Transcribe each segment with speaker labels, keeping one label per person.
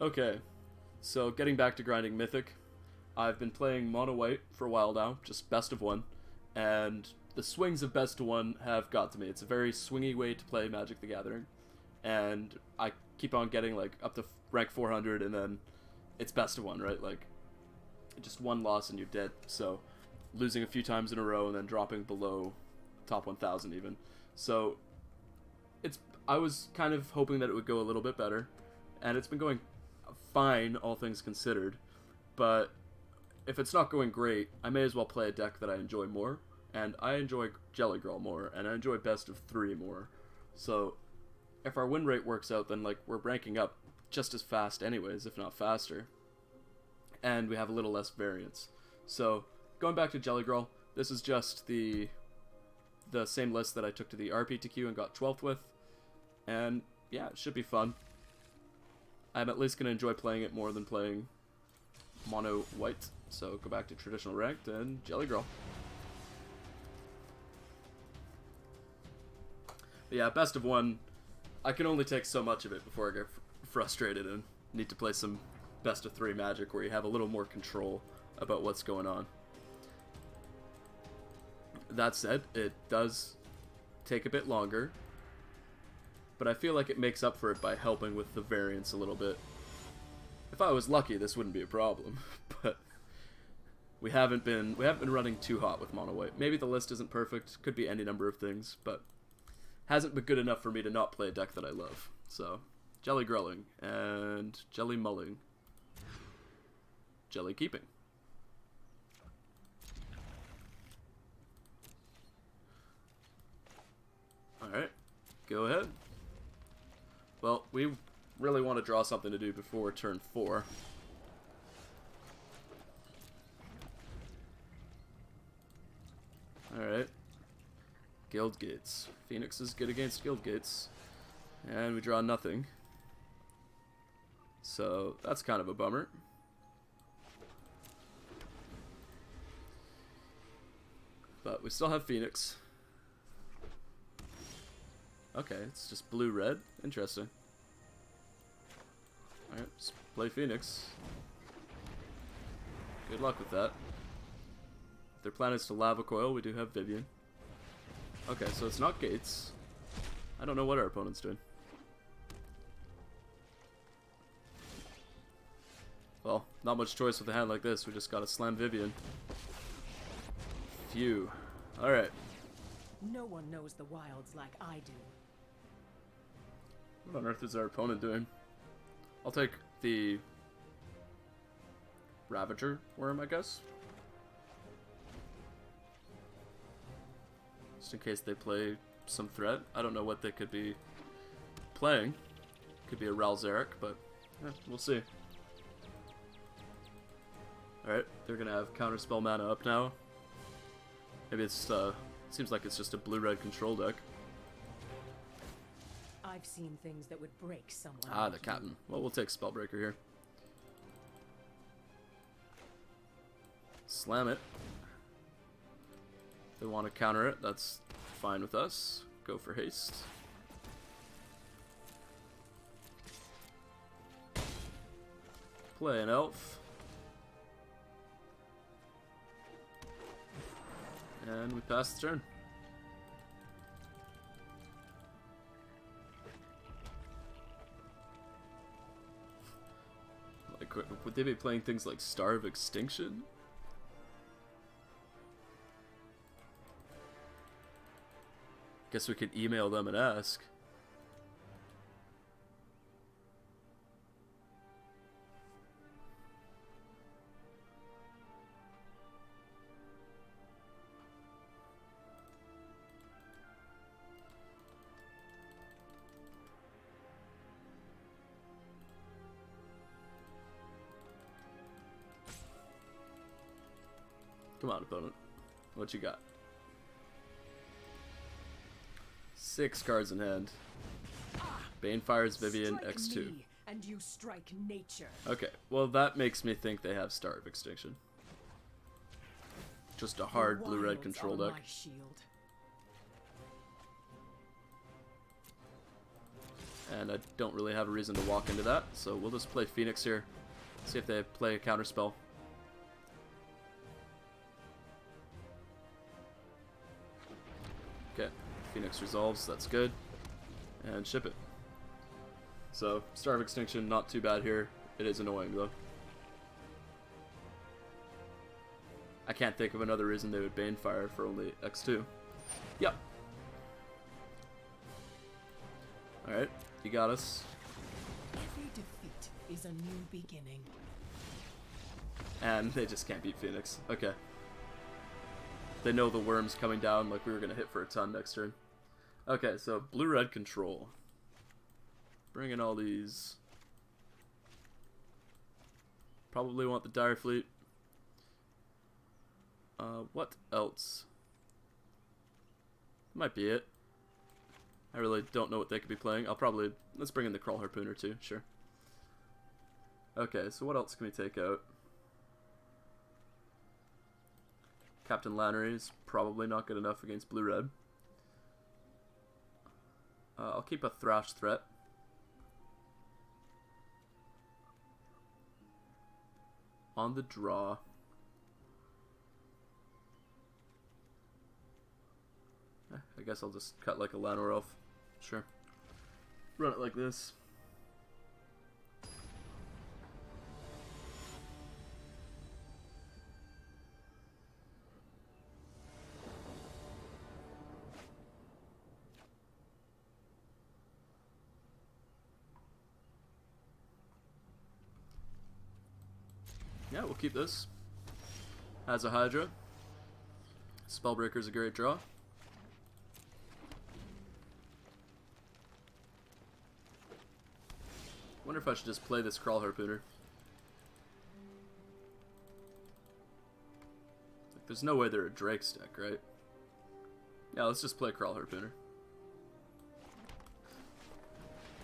Speaker 1: Okay, so getting back to grinding Mythic, I've been playing Mono White for a while now, just best of one, and the swings of best of one have got to me. It's a very swingy way to play Magic the Gathering, and I keep on getting like up to rank 400, and then it's best of one, right? Like, just one loss and you're dead, so losing a few times in a row and then dropping below top 1000 even. So I was kind of hoping that it would go a little bit better, and it's been going fine, all things considered, but if it's not going great, I may as well play a deck that I enjoy more, and I enjoy Jelly Girl more, and I enjoy Best of 3 more. So if our win rate works out, then like we're ranking up just as fast anyways, if not faster, and we have a little less variance. So going back to Jelly Girl, this is just the same list that I took to the RPTQ and got 12th with, and yeah, it should be fun. I'm at least going to enjoy playing it more than playing Mono White. So go back to traditional ranked and Jelly Girl. But yeah, best of one, I can only take so much of it before I get frustrated and need to play some best of 3 Magic where you have a little more control about what's going on. That said, it does take a bit longer, but I feel like it makes up for it by helping with the variance a little bit. If I was lucky, this wouldn't be a problem, but we haven't been running too hot with Mono White. Maybe the list isn't perfect, could be any number of things, but hasn't been good enough for me to not play a deck that I love. So, Jelly Grulling and Jelly Mulling. Jelly Keeping. Alright, go ahead. Well, we really want to draw something to do before turn 4. Alright. Guild Gates. Phoenix is good against Guild Gates. And we draw nothing. So, that's kind of a bummer. But we still have Phoenix. Okay, it's just blue-red. Interesting. Alright, let's play Phoenix. Good luck with that. If their plan is to Lava Coil, we do have Vivian. Okay, so it's not Gates. I don't know what our opponent's doing. Well, not much choice with a hand like this. We just gotta slam Vivian. Phew. Alright.
Speaker 2: No one knows the wilds like I do.
Speaker 1: What on earth is our opponent doing? I'll take the Ravager Worm, I guess. Just in case they play some threat. I don't know what they could be playing. Could be a Ralzeric, but yeah, we'll see. Alright, they're gonna have counterspell mana up now. Maybe it's seems like it's just a blue-red control deck.
Speaker 2: I've seen things that would break someone.
Speaker 1: Ah,
Speaker 2: like
Speaker 1: the
Speaker 2: you.
Speaker 1: captain. Well, we'll take Spellbreaker here. Slam it. If they want to counter it, that's fine with us. Go for haste. Play an elf. And we pass the turn. Like, would they be playing things like Star of Extinction? Guess we could email them and ask. Come on, opponent. What you got? 6 cards in hand. Banefires Vivian
Speaker 2: Strike
Speaker 1: X2.
Speaker 2: me, and you strike nature.
Speaker 1: Okay, well that makes me think they have Star of Extinction. Just a hard
Speaker 2: The
Speaker 1: blue-red
Speaker 2: wilds
Speaker 1: control
Speaker 2: are
Speaker 1: deck.
Speaker 2: my shield.
Speaker 1: And I don't really have a reason to walk into that, so we'll just play Phoenix here. See if they play a counterspell. Okay, Phoenix resolves, that's good. And ship it. So, Star of Extinction, not too bad here. It is annoying though. I can't think of another reason they would Banefire for only X2. Yep. Alright, you got us.
Speaker 2: Every defeat is a new beginning.
Speaker 1: And they just can't beat Phoenix. Okay. They know the worm's coming down, like we were gonna hit for a ton next turn. Okay, so blue-red control. Bring in all these. Probably want the Dire Fleet. What else? Might be it. I really don't know what they could be playing. Let's bring in the Crawl Harpooner too, sure. Okay, so what else can we take out? Captain Lannery is probably not good enough against blue-red. I'll keep a Thrash threat. On the draw. I guess I'll just cut like a Llanowar Elf. Sure. Run it like this. Yeah, we'll keep this. Has a Hydra. Spellbreaker's a great draw. Wonder if I should just play this Crawl Harpooner. Like, there's no way they're a Drake stack, right? Yeah, let's just play Crawl Harpooner.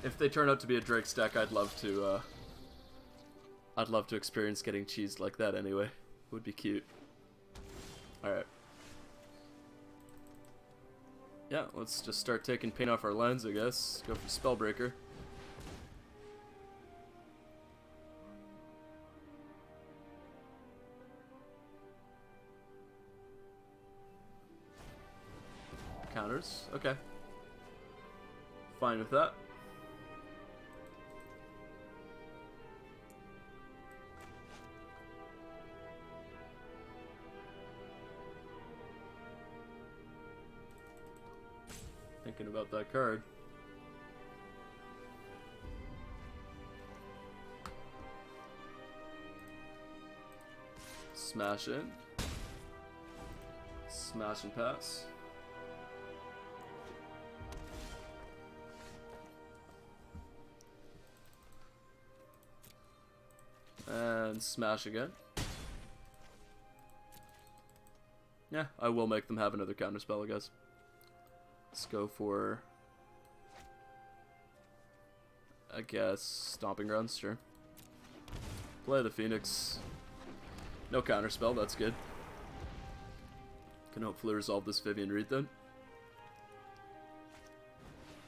Speaker 1: If they turn out to be a Drake stack, I'd love to experience getting cheesed like that anyway. Would be cute. Alright. Yeah, let's just start taking paint off our lands, I guess. Go for Spellbreaker. Counters. Okay. Fine with that. Thinking about that card. Smash in. Smash and pass. And smash again. Yeah, I will make them have another counterspell, I guess. Let's go for, I guess, Stomping Grounds, sure. Play the Phoenix. No counterspell, that's good. Can hopefully resolve this Vivian Reed then.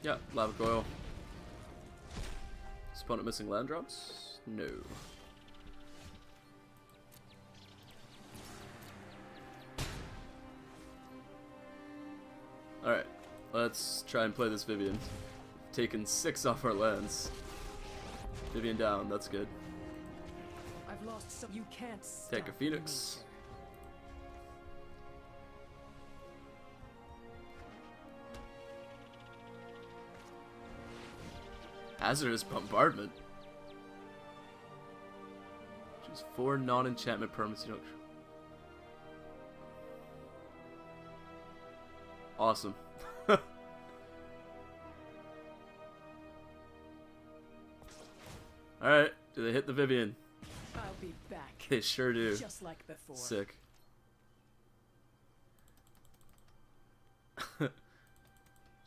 Speaker 1: Yeah, Lava Coil. Is opponent missing land drops? No. Alright, let's try and play this Vivian. Taken 6 off our lands. Vivian down, that's good.
Speaker 2: I've lost some. You can't
Speaker 1: Take a Phoenix. Hazardous Bombardment. Choose 4 non-enchantment permanents you don't. Awesome. Alright, do they hit the Vivian?
Speaker 2: I'll be back.
Speaker 1: They sure do.
Speaker 2: Just like before.
Speaker 1: Sick.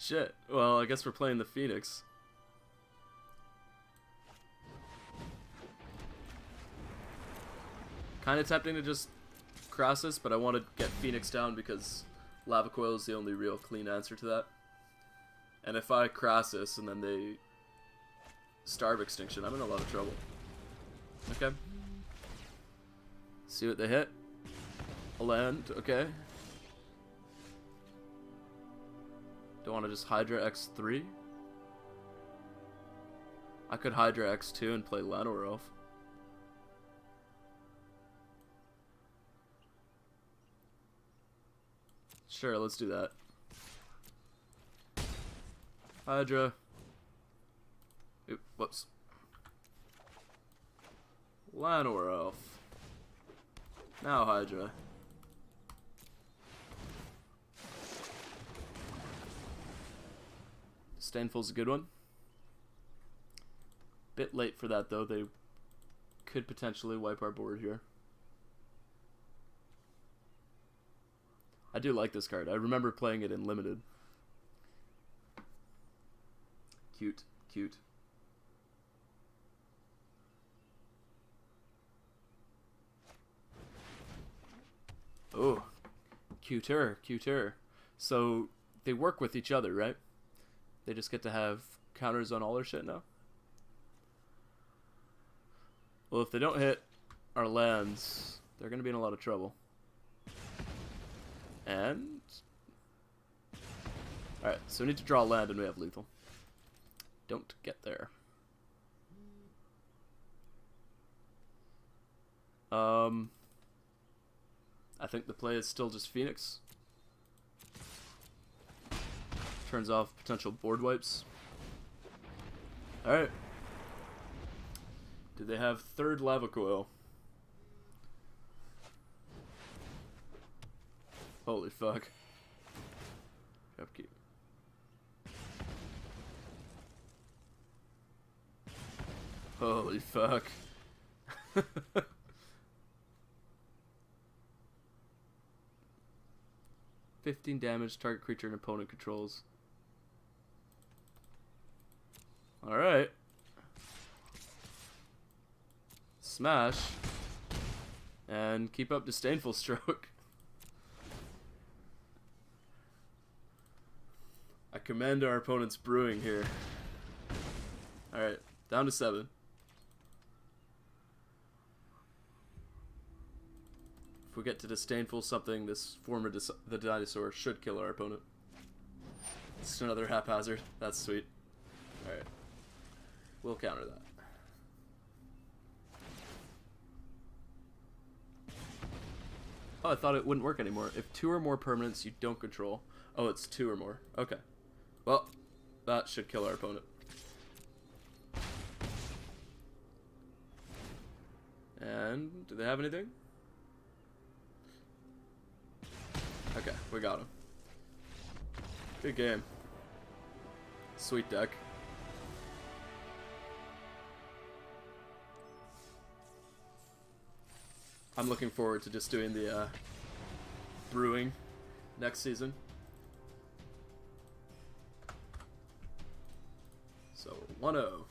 Speaker 1: Shit. Well, I guess we're playing the Phoenix. Kind of tempting to just cross this, but I want to get Phoenix down because Lava Coil is the only real clean answer to that. And if I cross this and then they Starve Extinction. I'm in a lot of trouble. Okay. See what they hit. A land. Okay. Don't want to just Hydra X3. I could Hydra X2 and play Llanowar Elf. Sure, let's do that. Hydra. Oop, whoops. Llanowar Elf. Now Hydra. Disdainful's a good one. Bit late for that though. They could potentially wipe our board here. I do like this card. I remember playing it in Limited. Cute, cute. Oh, cuter, cuter. So they work with each other, right? They just get to have counters on all their shit now? Well, if they don't hit our lands, they're going to be in a lot of trouble. And... Alright, so we need to draw a land and we have lethal. Don't get there. I think the play is still just Phoenix. Turns off potential board wipes. Alright. Do they have third Lava Coil? Holy fuck. Upkeep. Holy fuck. 15 damage, target creature and opponent controls. Alright. Smash. And keep up Disdainful Stroke. I commend our opponent's brewing here. Alright, down to 7. If we get to Disdainful something, this form of the dinosaur should kill our opponent. It's another haphazard. That's sweet. Alright. We'll counter that. Oh, I thought it wouldn't work anymore. If 2 or more permanents you don't control... Oh, it's 2 or more. Okay. Well, that should kill our opponent. And do they have anything? Okay, we got him. Good game. Sweet deck. I'm looking forward to just doing the brewing next season. So 1-0.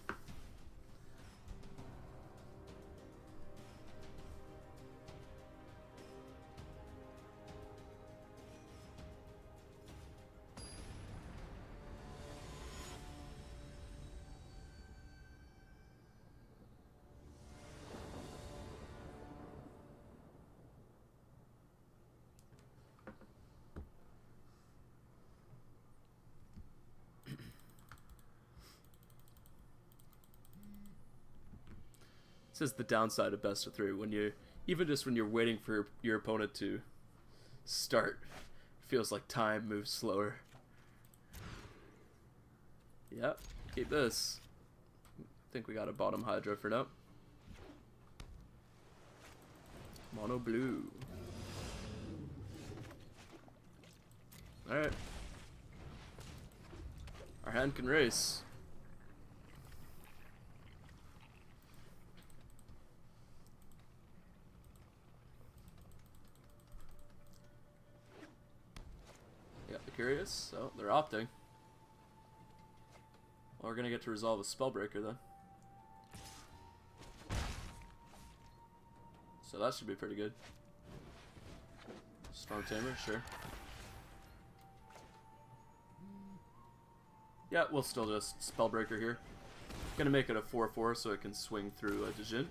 Speaker 1: This is the downside of best of 3. When you, even just when you're waiting for your opponent to start, it feels like time moves slower. Yep, keep this. I think we got a bottom Hydra for now. Mono blue. Alright. Our hand can race. Curious, so they're opting. Well, we're gonna get to resolve a Spellbreaker then. So that should be pretty good. Storm Tamer, sure. Yeah, we'll still just Spellbreaker here. Gonna make it a 4/4 so I can swing through a Djinn.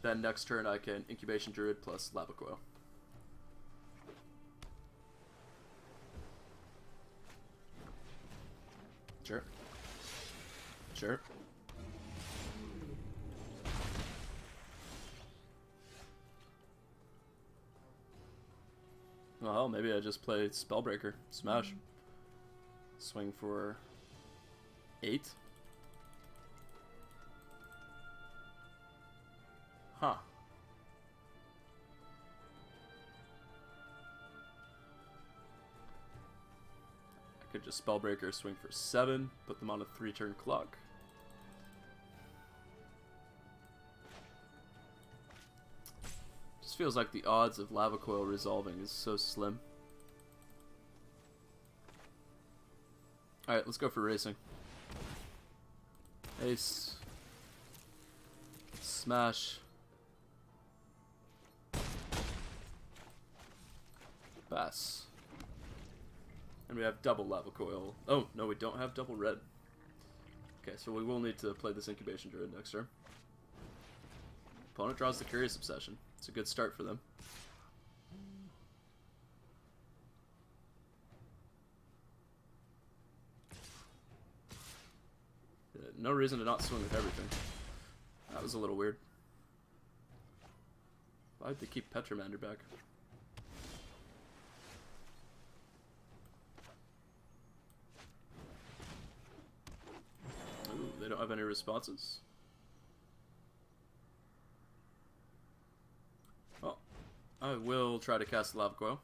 Speaker 1: Then next turn I can Incubation Druid plus Lava Coil. Sure. Sure. Well, maybe I just play Spellbreaker. Smash. Swing for 8. Huh. I could just Spellbreaker, swing for 7, put them on a 3-turn clock. Just feels like the odds of Lava Coil resolving is so slim. Alright, let's go for racing. Ace. Smash. Pass. And we have double Lava Coil. Oh, no, we don't have double red. Okay, so we will need to play this Incubation Druid next turn. Opponent draws the Curious Obsession. It's a good start for them. No reason to not swing with everything. That was a little weird. Why'd they keep Petromander back? Ooh, they don't have any responses. Well, I will try to cast Lava Coil.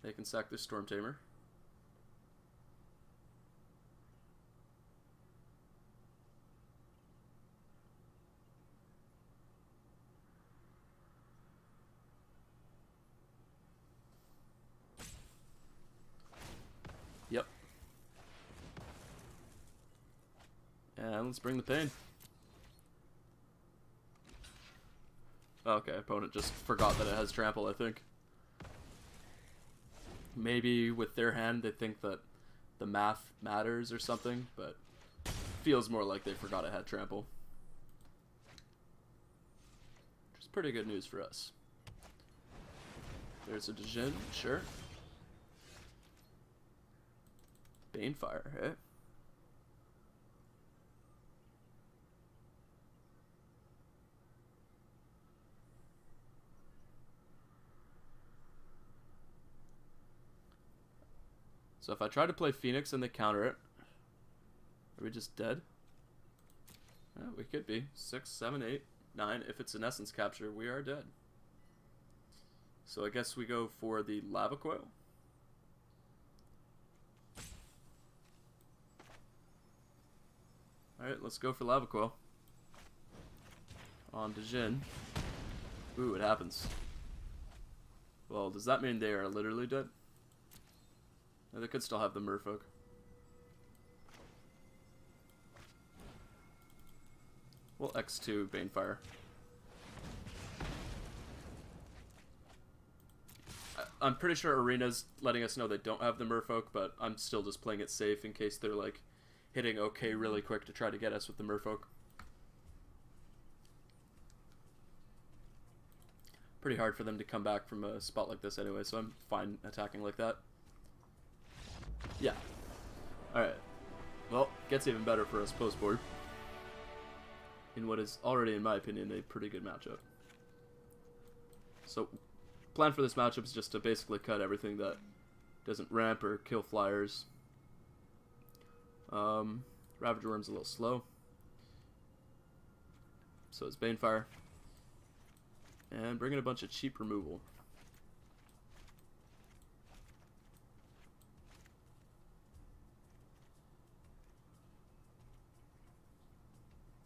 Speaker 1: They can sack their Storm Tamer. Yep. And let's bring the pain. Okay, opponent just forgot that it has trample, I think. Maybe with their hand they think that the math matters or something, but feels more like they forgot it had trample. Which is pretty good news for us. There's a Djinn, sure. Banefire, eh? So if I try to play Phoenix and they counter it, are we just dead? Yeah, we could be. 6, 7, 8, 9. If it's an Essence Capture, we are dead. So I guess we go for the Lava Coil. Alright, let's go for Lava Coil. On to Djinn. Ooh, it happens. Well, does that mean they are literally dead? No, they could still have the Merfolk. We'll X2 Banefire. I'm pretty sure Arena's letting us know they don't have the Merfolk, but I'm still just playing it safe in case they're like hitting OK really quick to try to get us with the Merfolk. Pretty hard for them to come back from a spot like this anyway, so I'm fine attacking like that. Yeah. Alright. Well, gets even better for us post-board. In what is already, in my opinion, a pretty good matchup. So, plan for this matchup is just to basically cut everything that doesn't ramp or kill flyers. Ravager Worm's a little slow. So is Banefire. And bring in a bunch of cheap removal.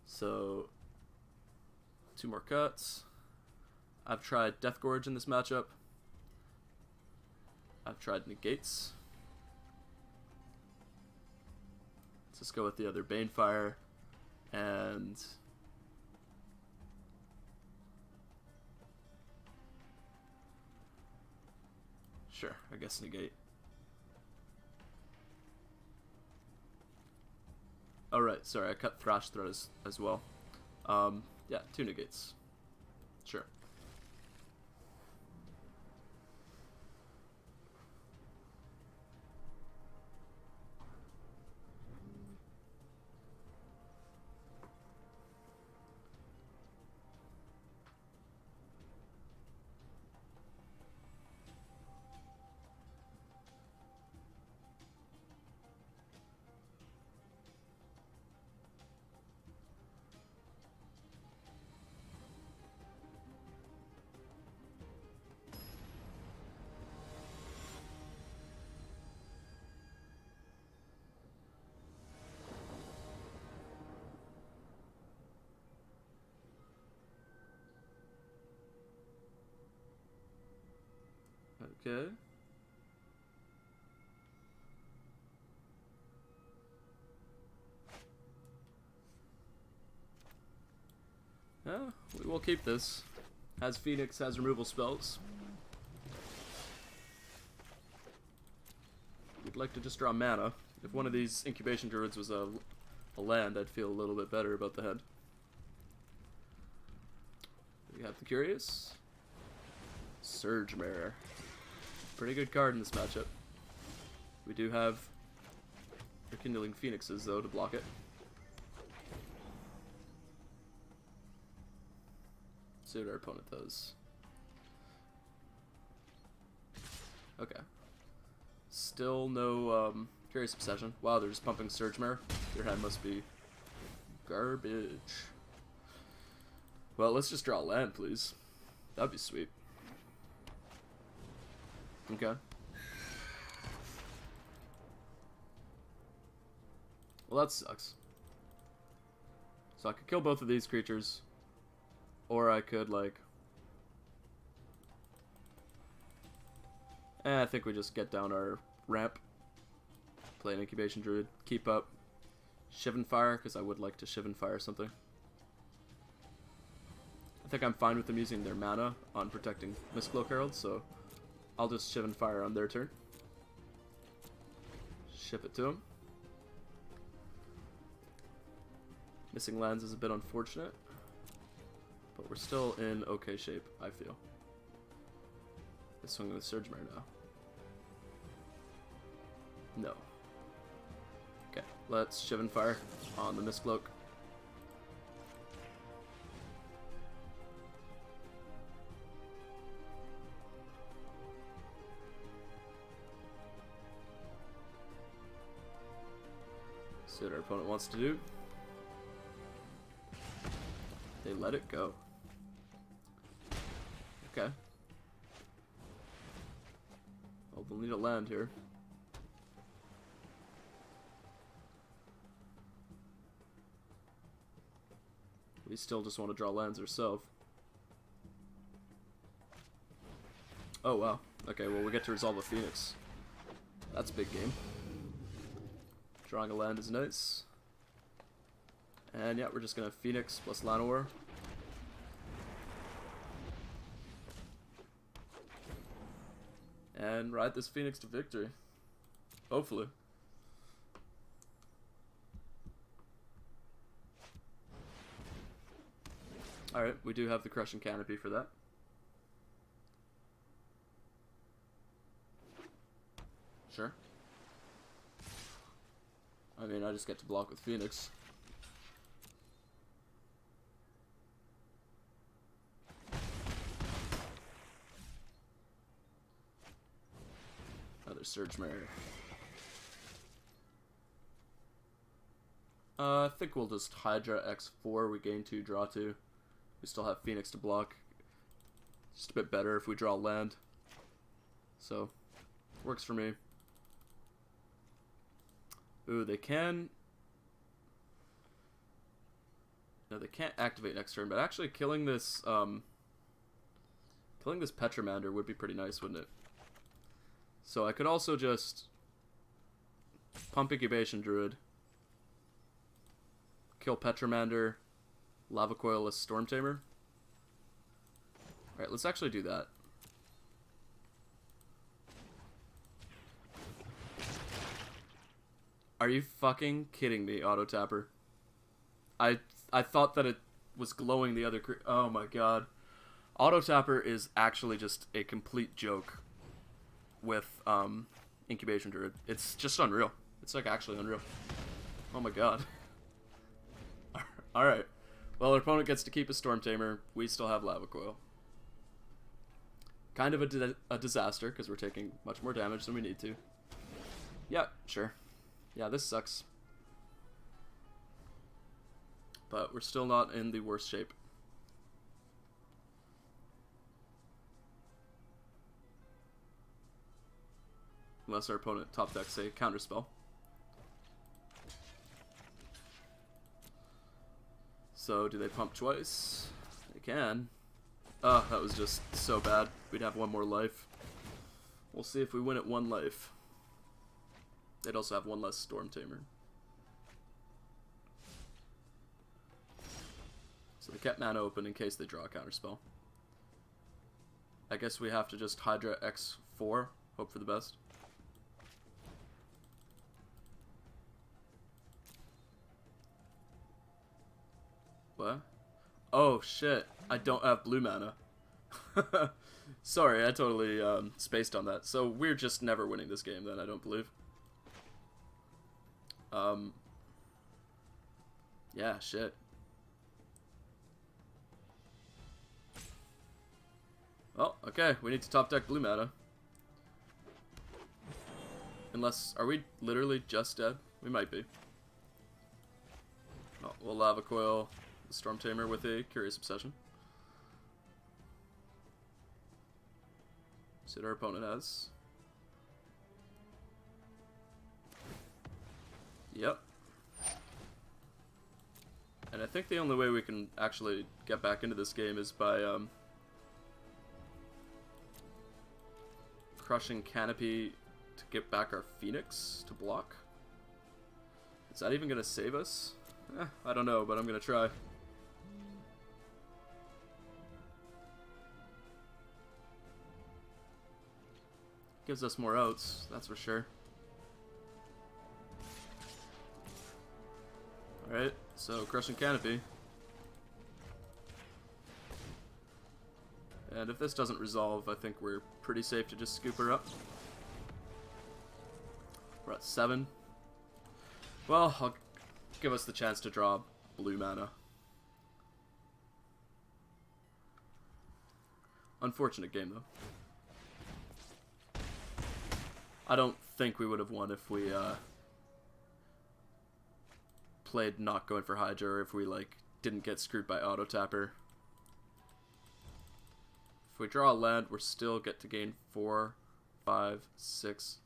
Speaker 1: So, 2 more cuts. I've tried Death Gorge in this matchup. I've tried Negates. Let's just go with the other Banefire. And sure, I guess Negate. Oh, right. Sorry, I cut Thrash Thread as well. Yeah, 2 negates. Sure. Okay. Yeah, we will keep this. Has Phoenix, has removal spells. We'd like to just draw mana. If one of these incubation druids was a land, I'd feel a little bit better about the head. We have the Curious. Surge Mare. Pretty good card in this matchup. We do have Rekindling Phoenixes, though, to block it. See what our opponent does. Okay. Still no Curious Obsession. Wow, they're just pumping Surge Mare. Their hand must be garbage. Well, let's just draw land, please. That'd be sweet. Okay. Well, that sucks. So I could kill both of these creatures. Or I could, like... I think we just get down our ramp. Play an Incubation Druid. Keep up Shivan Fire, because I would like to Shivan Fire something. I think I'm fine with them using their mana on protecting Mistcloak Herald, so I'll just Shivan Fire on their turn. Ship it to them. Missing lands is a bit unfortunate, but we're still in okay shape, I feel. Let's swing with Surge Mare now. No. Okay, let's Shivan Fire on the Mistcloak. See what our opponent wants to do. They let it go. Okay. Well, we'll need a land here. We still just want to draw lands ourselves. Oh, wow. Okay, well, we get to resolve a Phoenix. That's a big game. Drawing a land is nice. And yeah, we're just going to Phoenix plus Llanowar. And ride this Phoenix to victory. Hopefully. Alright, we do have the Crushing Canopy for that. Sure. I mean, I just get to block with Phoenix. Another Surge Mare. I think we'll just Hydra X4. We gain 2, draw 2. We still have Phoenix to block. Just a bit better if we draw land. So, works for me. Ooh, they can... No, they can't activate next turn, but actually killing this Petramander would be pretty nice, wouldn't it? So I could also just pump Incubation Druid, kill Petramander, Lava Coilless Storm Tamer. Alright, let's actually do that. Are you fucking kidding me, Auto Tapper? I thought that it was glowing the other... Oh my god. Auto Tapper is actually just a complete joke with Incubation Druid. It's just unreal. It's like actually unreal. Oh my god. Alright. Well, our opponent gets to keep a Storm Tamer. We still have Lava Coil. Kind of a disaster, because we're taking much more damage than we need to. Yeah, sure. Yeah, this sucks. But we're still not in the worst shape. Unless our opponent top decks a counterspell. So, do they pump twice? They can. Oh, that was just so bad. We'd have one more life. We'll see if we win at one life. They'd also have one less Storm Tamer. So they kept mana open in case they draw a counterspell. I guess we have to just Hydra X4, hope for the best. What? Oh shit, I don't have blue mana. Sorry, I totally spaced on that. So we're just never winning this game then, I don't believe. Yeah, shit. Well, okay, we need to top deck blue mana. Unless, are we literally just dead? We might be. Oh, we'll Lava Coil the Storm Tamer with a Curious Obsession. See what our opponent has. Yep. And I think the only way we can actually get back into this game is by crushing Canopy to get back our Phoenix to block. Is that even going to save us? I don't know, but I'm going to try. Gives us more outs, that's for sure. Alright, so crushing Canopy. And if this doesn't resolve, I think we're pretty safe to just scoop her up. We're at 7. Well, I'll give us the chance to draw blue mana. Unfortunate game, though. I don't think we would have won if we played not going for Hydra, or if we like didn't get screwed by Auto Tapper. If we draw a land, we still get to gain 4, 5, 6,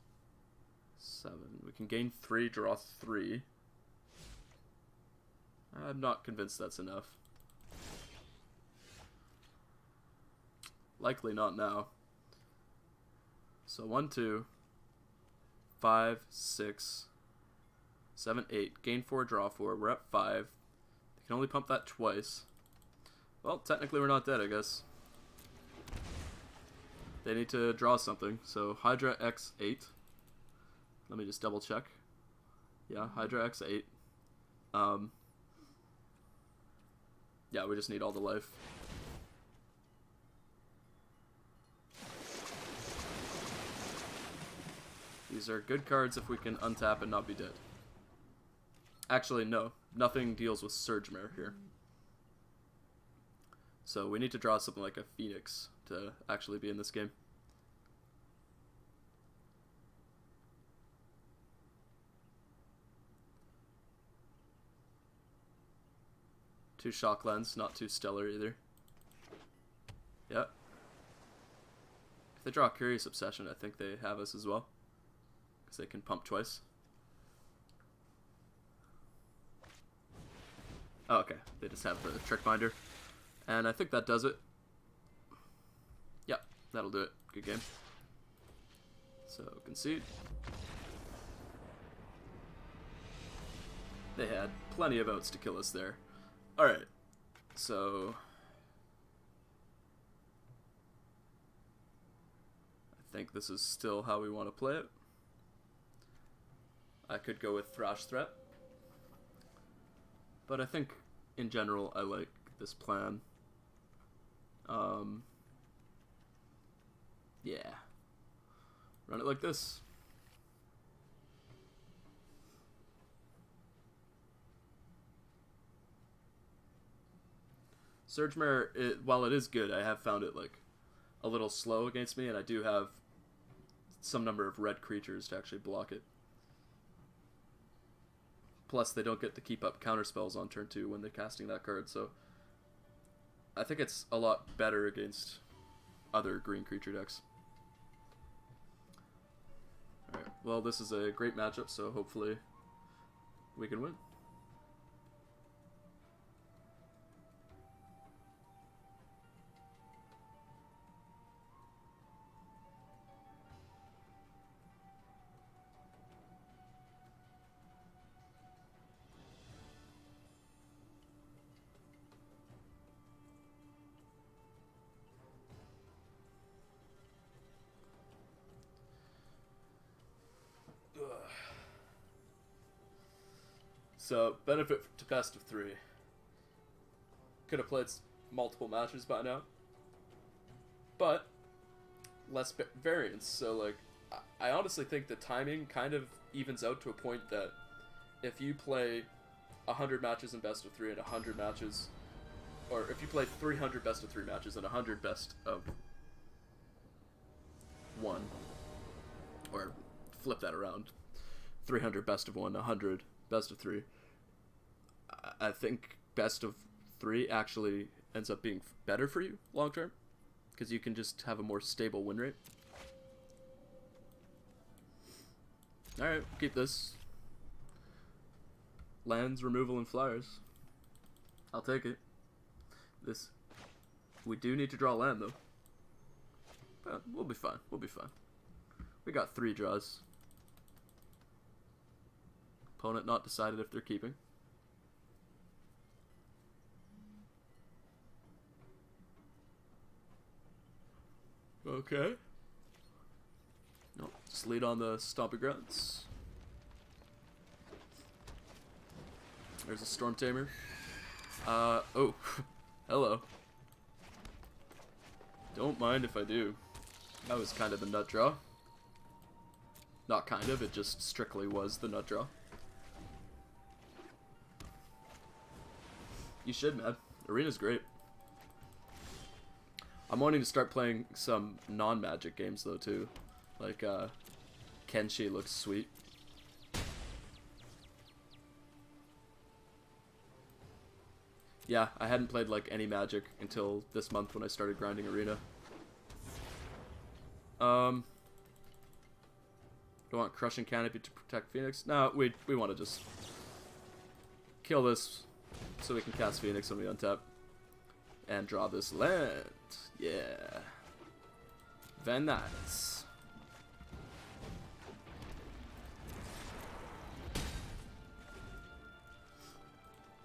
Speaker 1: 7. We can gain 3, draw 3. I'm not convinced that's enough. Likely not now. So 1, 2, 5, 6, 7, 8. Gain 4, draw 4. We're at 5. They can only pump that twice. Well, technically we're not dead, I guess. They need to draw something. So Hydra X8. Let me just double check. Yeah, Hydra X8. Yeah, we just need all the life. These are good cards if we can untap and not be dead. Actually, no. Nothing deals with Surge Mare here. So we need to draw something like a Phoenix to actually be in this game. Two Shocklands, not too stellar either. Yep. If they draw Curious Obsession, I think they have us as well. Because they can pump twice. Oh, okay. They just have the Trick Binder. And I think that does it. Yep, that'll do it. Good game. So, concede. They had plenty of outs to kill us there. Alright. So... I think this is still how we want to play it. I could go with Thrash Threat. But I think, in general, I like this plan. Yeah. Run it like this. Surge Mare, while it is good, I have found it like a little slow against me, and I do have some number of red creatures to actually block it. Plus, they don't get to keep up counter spells on turn 2 when they're casting that card, so I think it's a lot better against other green creature decks. Alright, well, this is a great matchup, so hopefully we can win. So, benefit to best of 3. Could have played multiple matches by now. But, less variance. So, like, I honestly think the timing kind of evens out to a point that if you play 100 matches in best of 3 and 100 matches, or if you play 300 best of 3 matches and 100 best of 1, or flip that around, 300 best of 1, 100 best of 3, I think best of 3 actually ends up being better for you long term, because you can just have a more stable win rate. Alright, keep this. Lands, removal, and flyers. I'll take it. This, we do need to draw land though. But we'll be fine. We'll be fine. We got 3 draws. Opponent not decided if they're keeping. Okay. Nope. Just lead on the Stomping Grounds. There's a Storm Tamer. Oh. Hello. Don't mind if I do. That was kind of the nut draw. Not kind of, it just strictly was the nut draw. You should, man. Arena's great. I'm wanting to start playing some non-Magic games, though, too. Like, Kenshi looks sweet. Yeah, I hadn't played, like, any Magic until this month when I started grinding Arena. Do I want Crushing Canopy to protect Phoenix? No, we want to just kill this so we can cast Phoenix when we untap. And draw this land. Yeah. Very nice.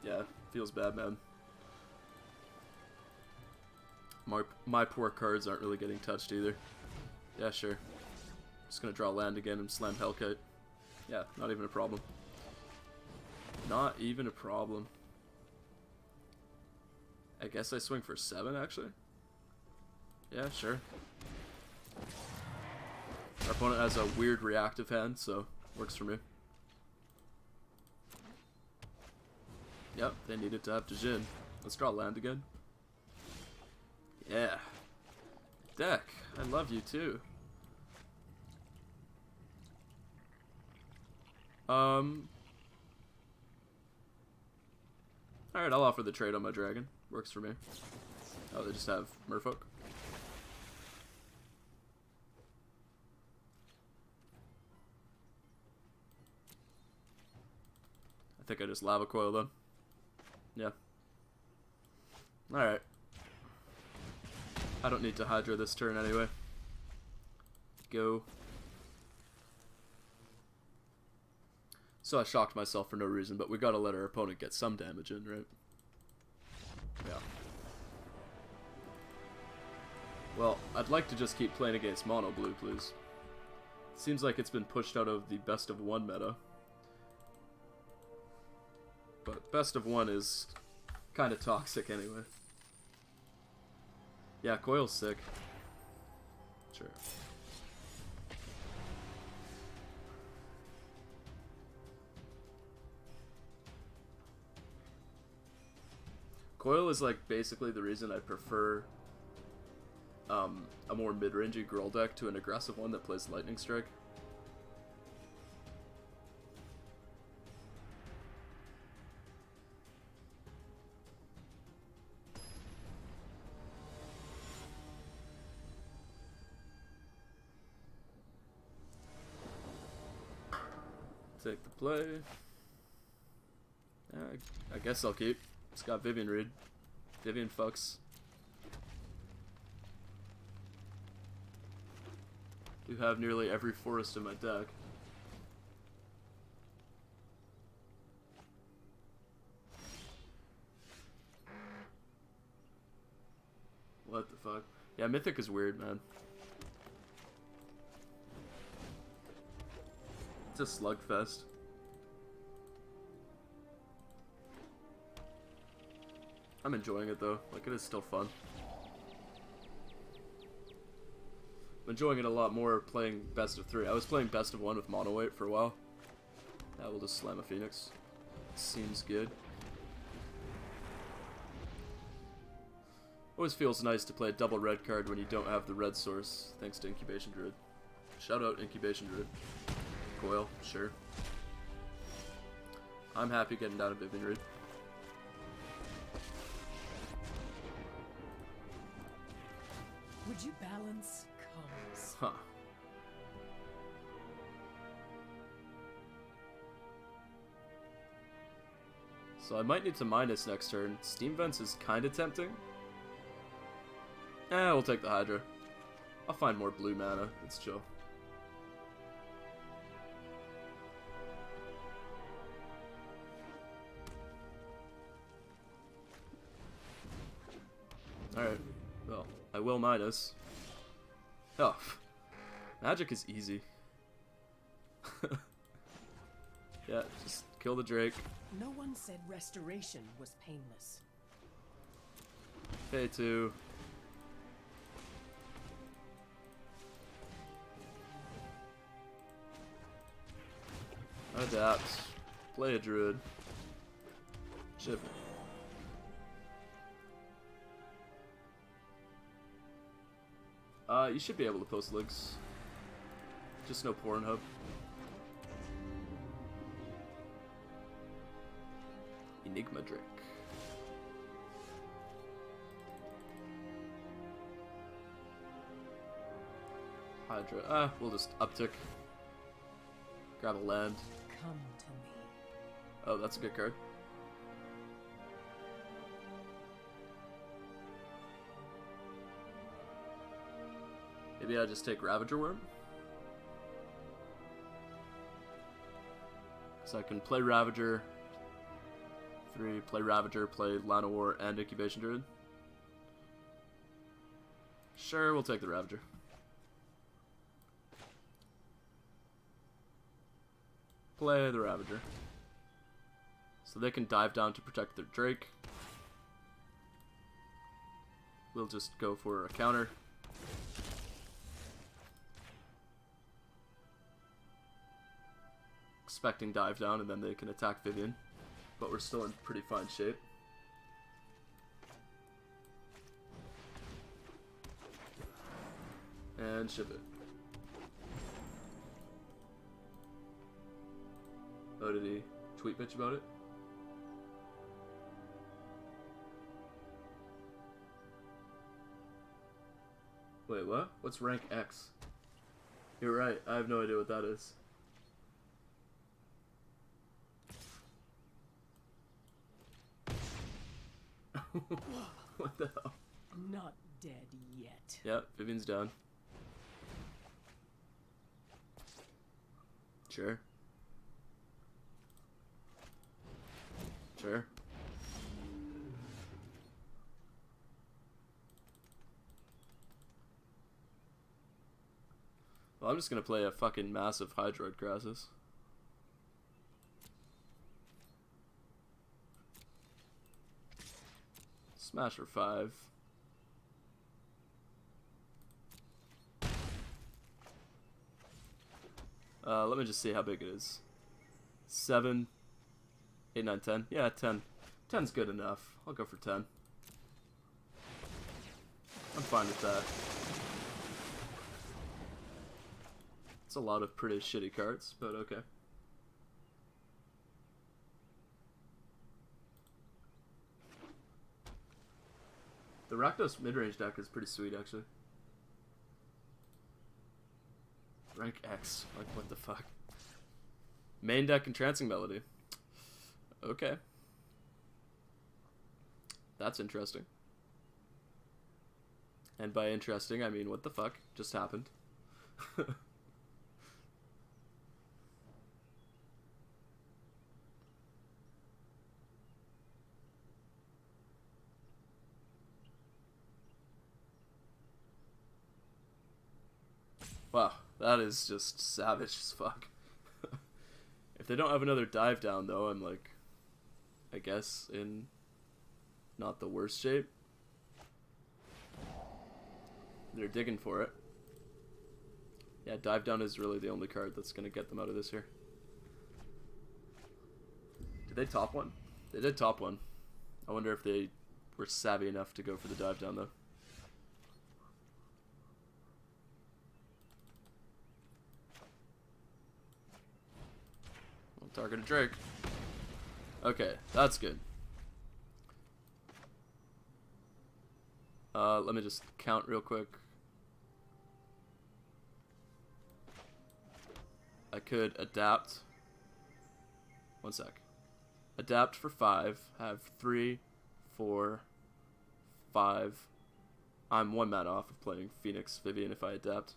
Speaker 1: Yeah, feels bad, man. My poor cards aren't really getting touched either. Yeah, sure. Just gonna draw land again and slam Hellkite. Yeah, not even a problem. Not even a problem. I guess I swing for 7, actually. Yeah, sure. Our opponent has a weird reactive hand, so works for me. Yep, they needed to have Djinn. Let's draw land again. Yeah. Deck, I love you too. Alright, I'll offer the trade on my dragon. Works for me. Oh, they just have Merfolk. I think I just Lava Coil them. Yeah. Alright. I don't need to Hydra this turn anyway. Go. So I shocked myself for no reason, but we gotta let our opponent get some damage in, right? Yeah. Well, I'd like to just keep playing against mono blue, please. Seems like it's been pushed out of the best of 1 meta. Best of one is kind of toxic anyway. Yeah, Coil's sick. Sure. Coil is like basically the reason I prefer a more mid-rangey Gruul deck to an aggressive one that plays Lightning Strike. Take the play. Yeah, I guess I'll keep. It's got Vivian Reed. Vivian fucks. Do have nearly every forest in my deck. What the fuck? Yeah, Mythic is weird, man. It's a slugfest. I'm enjoying it though. Like, it is still fun. I'm enjoying it a lot more playing best of 3. I was playing best of 1 with mono weight for a while. Now we'll just slam a Phoenix. Seems good. Always feels nice to play a double red card when you don't have the red source, thanks to Incubation Druid. Shout out Incubation Druid. Coil, sure. I'm happy getting down to Vivian Reed.
Speaker 2: Would you balance comes?
Speaker 1: Huh. So I might need to minus next turn. Steam Vents is kind of tempting. We'll take the Hydra. I'll find more blue mana. It's chill. Alright. Well, I will minus. Oh. Magic is easy. Yeah, just kill the Drake.
Speaker 2: No one said restoration was painless.
Speaker 1: Pay 2. Adapt. Play a Druid. Chip. You should be able to post links. Just no Pornhub. Enigma Drake. Hydra. We'll just uptick. Grab a land.
Speaker 2: Come to me.
Speaker 1: Oh, that's a good card. Maybe I just take Ravager Worm. So I can play Ravager. 3, play Ravager, play Llanowar, and Incubation Druid. Sure, we'll take the Ravager. Play the Ravager. So they can dive down to protect their Drake. We'll just go for a counter. Expecting dive down, and then they can attack Vivian. But we're still in pretty fine shape. And ship it. Oh, did he tweet bitch about it? Wait, what? What's rank X? You're right, I have no idea what that is. What the hell?
Speaker 2: Not dead yet.
Speaker 1: Yep, Vivian's down. Sure. Sure. Well, I'm just gonna play a fucking massive Hydroid Crassus. Smash for 5. Let me just see how big it is. 7, 8, 9, 10. Yeah, 10. 10's good enough. I'll go for 10. I'm fine with that. It's a lot of pretty shitty cards, but okay. The Rakdos mid-range deck is pretty sweet, actually. Rank X. Like, what the fuck? Main deck Entrancing Melody. Okay. That's interesting. And by interesting, I mean, what the fuck just happened? Wow, that is just savage as fuck. If they don't have another dive down, though, I'm like, I guess in not the worst shape. They're digging for it. Yeah, dive down is really the only card that's going to get them out of this here. Did they top one? They did top one. I wonder if they were savvy enough to go for the dive down, though. Target a Drake. Okay, that's good. Let me just count real quick. I could adapt. One sec. Adapt for 5. Have 3, 4, 5. I'm 1 mana off of playing Phoenix Vivian if I adapt.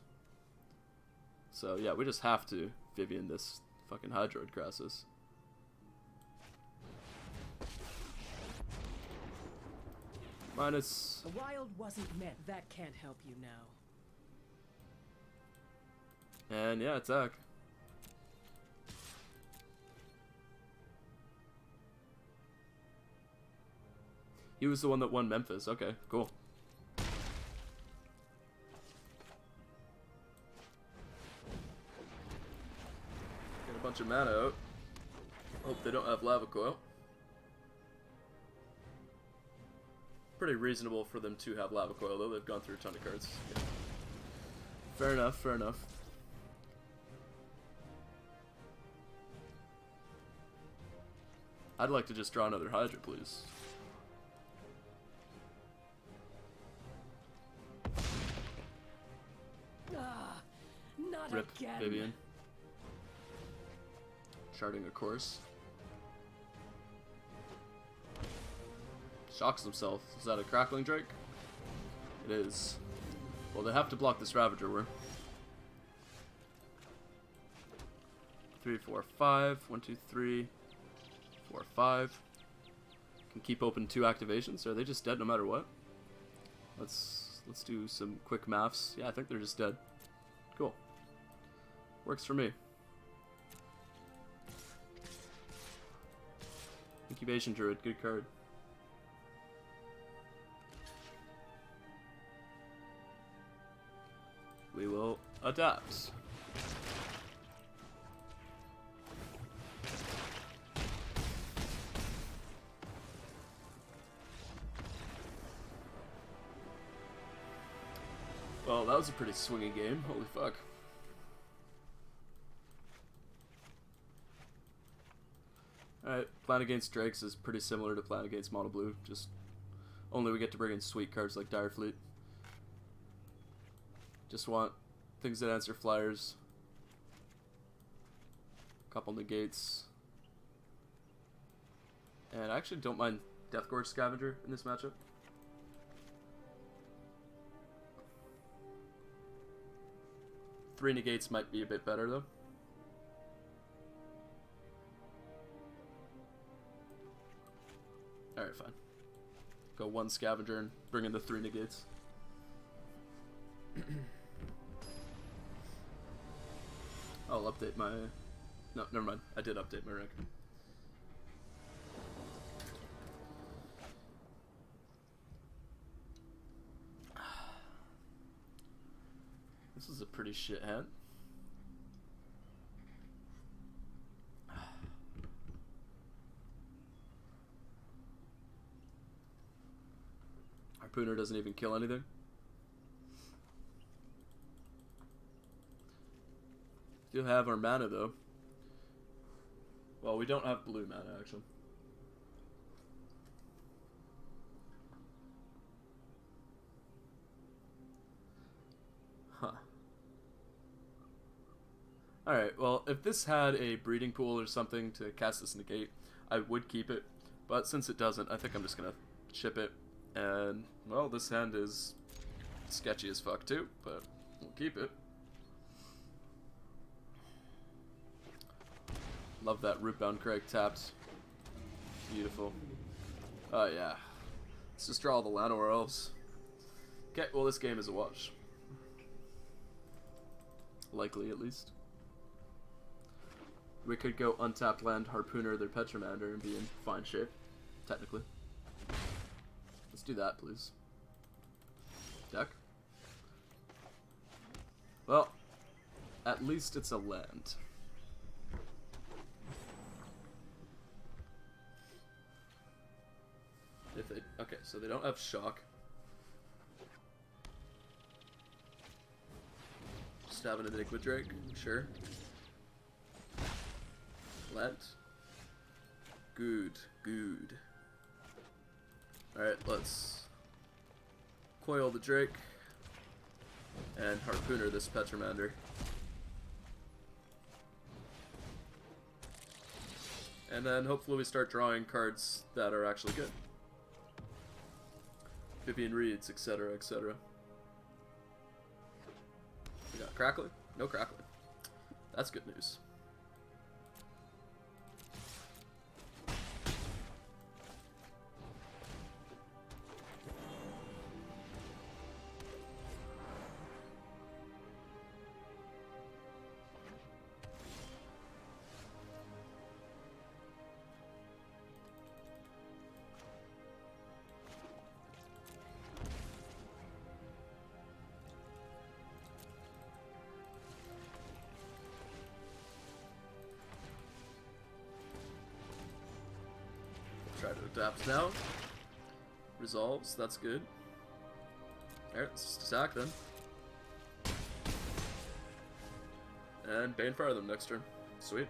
Speaker 1: So yeah, we just have to Vivian this fucking Hydroid Crassus. Minus.
Speaker 2: The wild wasn't meant. That can't help you now.
Speaker 1: And yeah, attack. He was the one that won Memphis. Okay, cool. Get a bunch of mana out. Hope they don't have Lava Coil. Pretty reasonable for them to have Lava Coil, though. They've gone through a ton of cards. Yeah. Fair enough, fair enough. I'd like to just draw another Hydra, please.
Speaker 2: Not
Speaker 1: Rip
Speaker 2: again.
Speaker 1: Vivian. Charting a course. Shocks himself. Is that a Crackling Drake? It is. Well, they have to block this Ravager Worm. 3, 4, 5. 1, 2, 3, 4, 5. Can keep open 2 activations. Are they just dead no matter what? Let's do some quick maths. Yeah, I think they're just dead. Cool. Works for me. Incubation Druid, good card. We will adapt. Well, that was a pretty swingy game. Holy fuck. Alright, plan against Drakes is pretty similar to plan against Mono Blue, just only we get to bring in sweet cards like Dire Fleet. Just want things that answer flyers. Couple negates. And I actually don't mind Death Gorge Scavenger in this matchup. Three negates might be a bit better though. Alright, fine. Go 1 Scavenger and bring in the 3 negates. I'll update my... No, never mind. I did update my rank. This is a pretty shit hand. Harpooner doesn't even kill anything. Still have our mana though. Well, we don't have blue mana actually. Huh. Alright, well, if this had a breeding pool or something to cast this negate, I would keep it. But since it doesn't, I think I'm just gonna chip it. And, well, this hand is sketchy as fuck too, but we'll keep it. Love that Rootbound Crag tapped. Beautiful. Oh yeah. Let's just draw all the Llanowar Elves. Okay, well this game is a wash. Likely, at least. We could go untapped land, Harpooner their Petromander, and be in fine shape. Technically. Let's do that, please. Deck. Well, at least it's a land. If they, okay, so they don't have shock. Just have an Enigma Drake, sure. Let. Good, good. Alright, let's coil the Drake and Harpooner this Petromander. And then hopefully we start drawing cards that are actually good. Vivian Reeds, etc., etc. We got Crackling? No Crackling. That's good news. Try to adapt now. Resolves, that's good. Alright, let's just attack then. And Banefire them next turn. Sweet.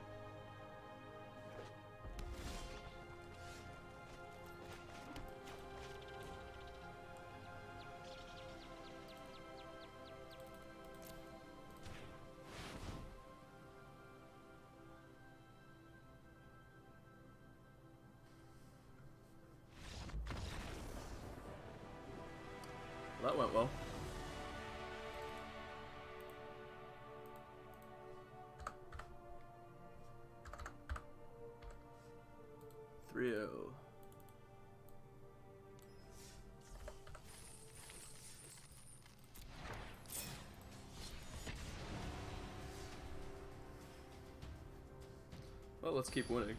Speaker 1: That went well. Trio. Well, let's keep winning.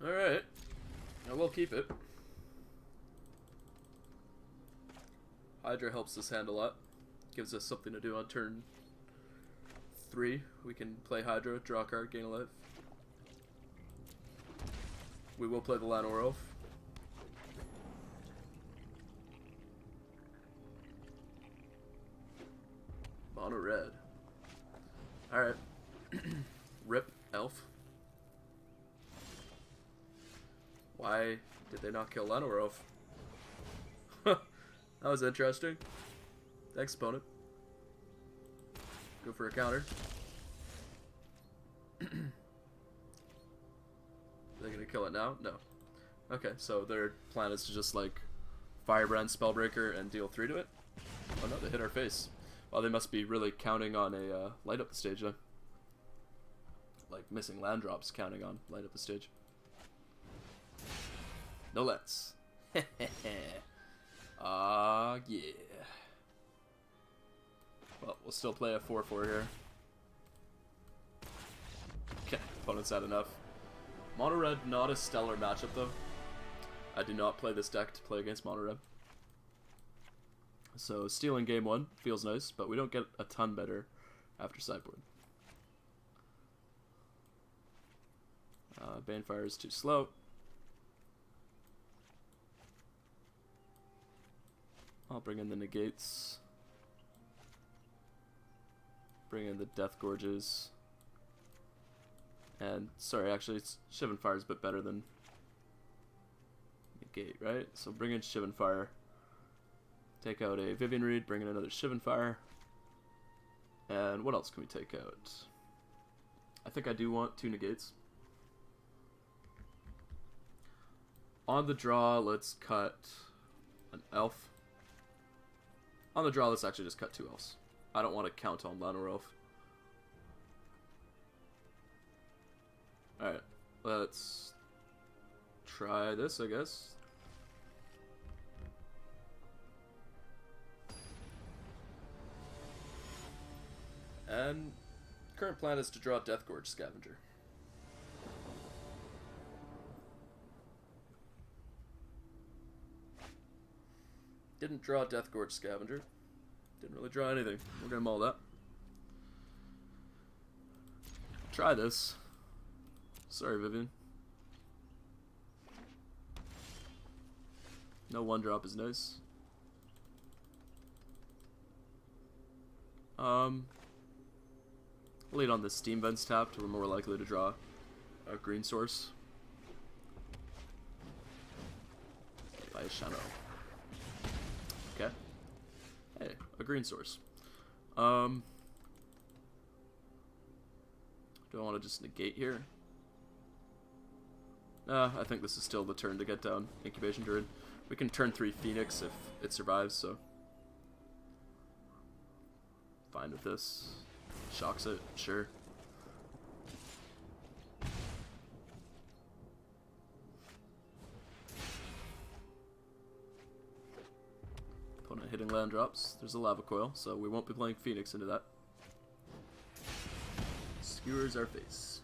Speaker 1: Alright. I will keep it. Hydra helps this hand a lot. Gives us something to do on turn 3. We can play Hydra, draw a card, gain a life. We will play the Llanowar Elf. Mono red. Alright. Rip Elf. Why did they not kill Llanowar Elf? That was interesting. Thanks, opponent. Go for a counter. Are they gonna kill it now? No. Okay, so their plan is to just like Firebrand Spellbreaker and deal 3 to it. Oh no, they hit our face. Well, they must be really counting on a light up the stage then. Like missing land drops counting on light up the stage. No lets. Ah, yeah. Well, we'll still play a 4-4 here. Okay, opponent's had enough. Mono red, not a stellar matchup though. I do not play this deck to play against mono red. So stealing game 1 feels nice, but we don't get a ton better after sideboard. Banefire is too slow. I'll bring in the negates. Bring in the Death Gorges. And, sorry, actually, Shivan Fire is a bit better than negate, right? So bring in Shivan Fire. Take out a Vivian Reed, bring in another Shivan Fire. And what else can we take out? I think I do want 2 negates. On the draw, let's cut an elf. On the draw, let's actually just cut 2 elves. I don't want to count on Llanowar Elf. Alright, let's try this, I guess. And current plan is to draw Death Gorge Scavenger. Didn't draw Death Gorge Scavenger. Didn't really draw anything. We're gonna mull that. Try this. Sorry, Vivian. No 1-drop is nice. Lead on the Steam Vents tapped. We're more likely to draw a green source. By Shano. Okay. Hey, a green source. Do I want to just negate here? I think this is still the turn to get down Incubation Druid. We can turn 3 Phoenix if it survives, so fine with this. Shocks it, sure. Opponent hitting land drops. There's a Lava Coil, so we won't be playing Phoenix into that. Skewers our face.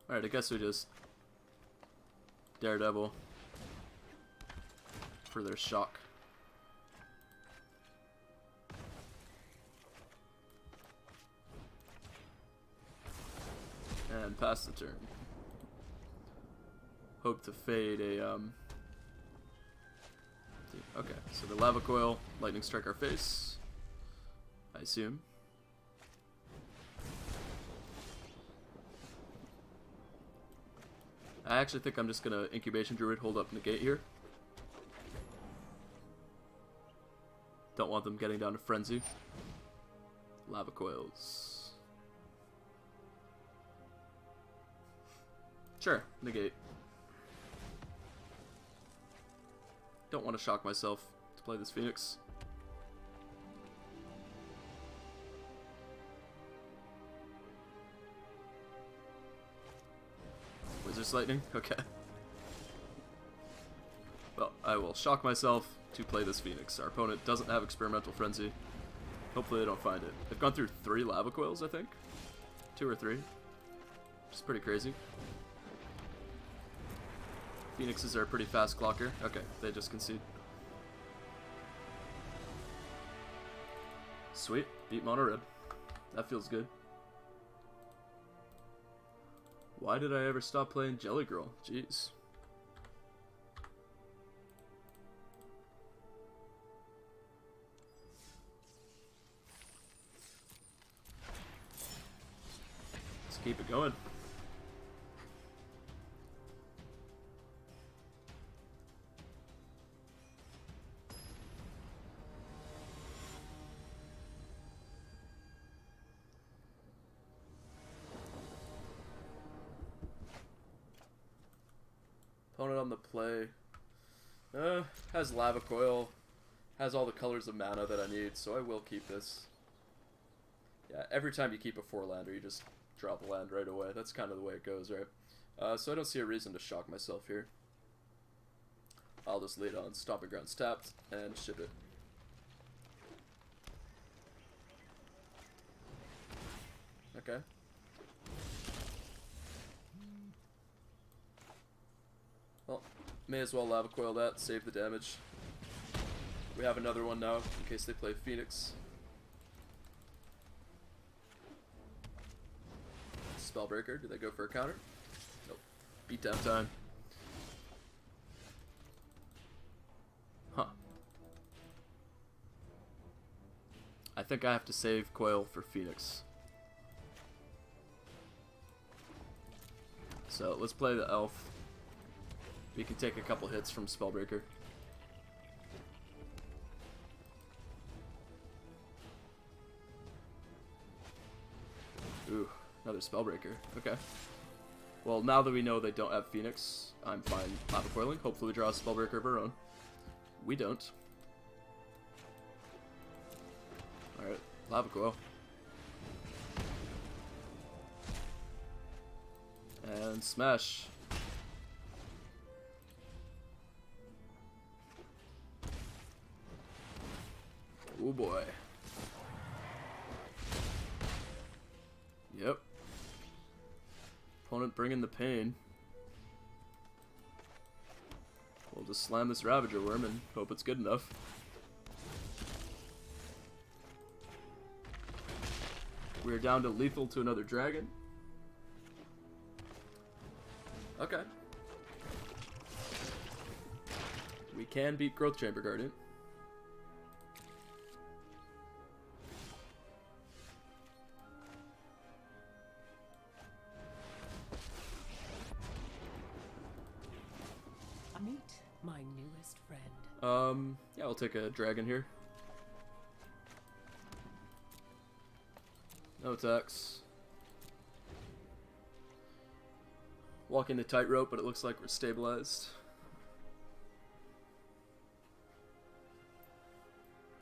Speaker 1: Alright, I guess we just Daredevil for their shock. And pass the turn. Hope to fade a okay, so the Lava Coil, Lightning Strike our face, I assume. I actually think I'm just gonna Incubation Druid, hold up negate here. Don't want them getting down to Frenzy. Lava Coils. Sure, negate. Don't want to shock myself to play this Phoenix. Wizard's Lightning? Okay. Well, I will shock myself to play this Phoenix. Our opponent doesn't have Experimental Frenzy. Hopefully they don't find it. They've gone through 3 Lava Coils, I think. 2 or 3. Which is pretty crazy. Phoenixes are a pretty fast clocker. Okay, they just concede. Sweet. Beat mono red. That feels good. Why did I ever stop playing Jelly Girl? Jeez. Let's keep it going. Opponent on the play. Has Lava Coil. Has all the colors of mana that I need, so I will keep this. Yeah, every time you keep a 4-lander, you just drop a land right away. That's kind of the way it goes, right? So I don't see a reason to shock myself here. I'll just lead on Stomping Grounds tapped and ship it. Okay. Well, may as well Lava Coil that, save the damage. We have another one now, in case they play Phoenix. Spellbreaker, do they go for a counter? Nope. Beatdown time. Huh. I think I have to save Coil for Phoenix. So let's play the Elf. We can take a couple hits from Spellbreaker. Ooh, another Spellbreaker. Okay. Well, now that we know they don't have Phoenix, I'm fine Lava Coiling. Hopefully we draw a Spellbreaker of our own. We don't. Alright, Lava Coil. And smash. Oh boy. Yep. Opponent bringing the pain. We'll just slam this Ravager Worm and hope it's good enough. We're down to lethal to another dragon. Okay. We can beat Growth Chamber Guardian.
Speaker 2: Meet my newest friend.
Speaker 1: Yeah, we'll take a dragon here. No attacks. Walking the tightrope, but it looks like we're stabilized.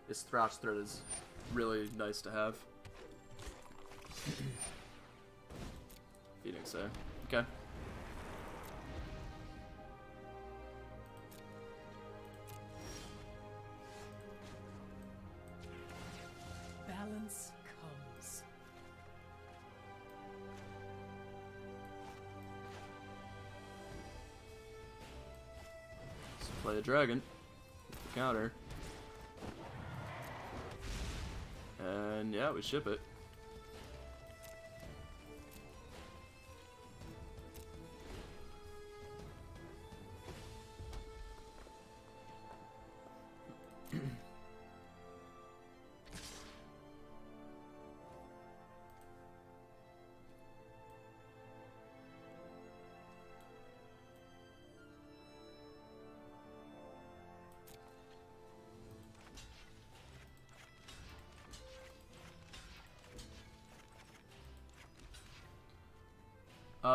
Speaker 1: This Thrash Thread is really nice to have. Phoenix, eh? Okay.
Speaker 2: Balance comes.
Speaker 1: Let's play a dragon. With the counter. And yeah, we ship it.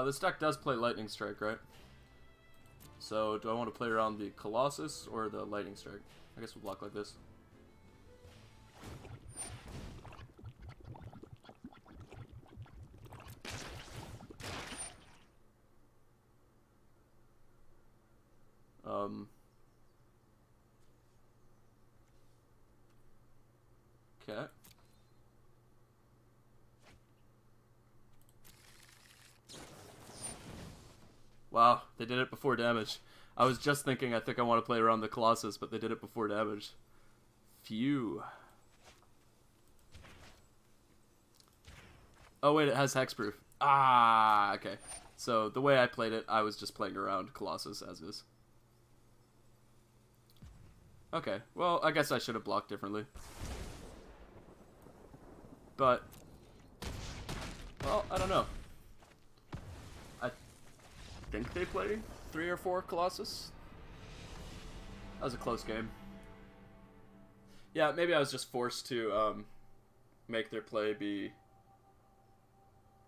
Speaker 1: This deck does play Lightning Strike, right? So, do I want to play around the Colossus or the Lightning Strike? I guess we'll block like this. Okay. Wow, they did it before damage. I was just thinking I think I want to play around the Colossus, but they did it before damage. Phew. Oh wait, it has hexproof. Ah, okay. So the way I played it, I was just playing around Colossus as is. Okay, well, I guess I should have blocked differently. But, well, I don't know. I think they play 3 or 4 Colossus. That was a close game. Yeah, maybe I was just forced to make their play be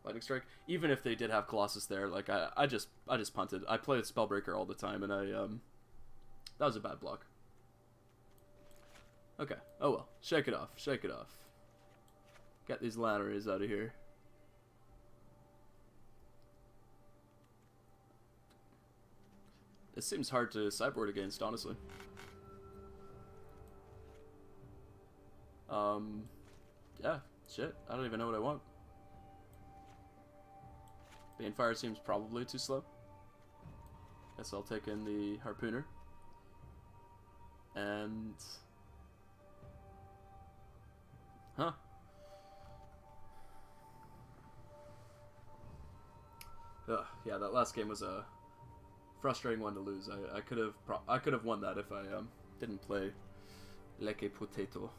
Speaker 1: Lightning Strike. Even if they did have Colossus there, like I just punted. I play with Spellbreaker all the time, and that was a bad block. Okay. Oh well. Shake it off. Shake it off. Get these Lanneries out of here. This seems hard to sideboard against, honestly. Yeah, shit. I don't even know what I want. Banefire seems probably too slow. Guess I'll take in the Harpooner. And... Huh. Ugh, yeah, that last game was a frustrating one to lose. I could have won that if I didn't play like a potato.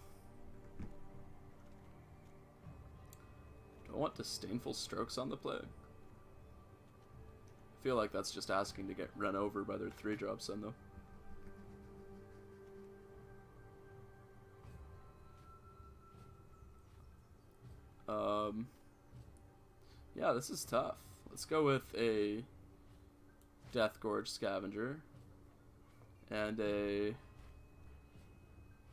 Speaker 1: Do I want Disdainful Strokes on the play? I feel like that's just asking to get run over by their 3-drops then, though. Yeah, this is tough. Let's go with a Death Gorge Scavenger and a...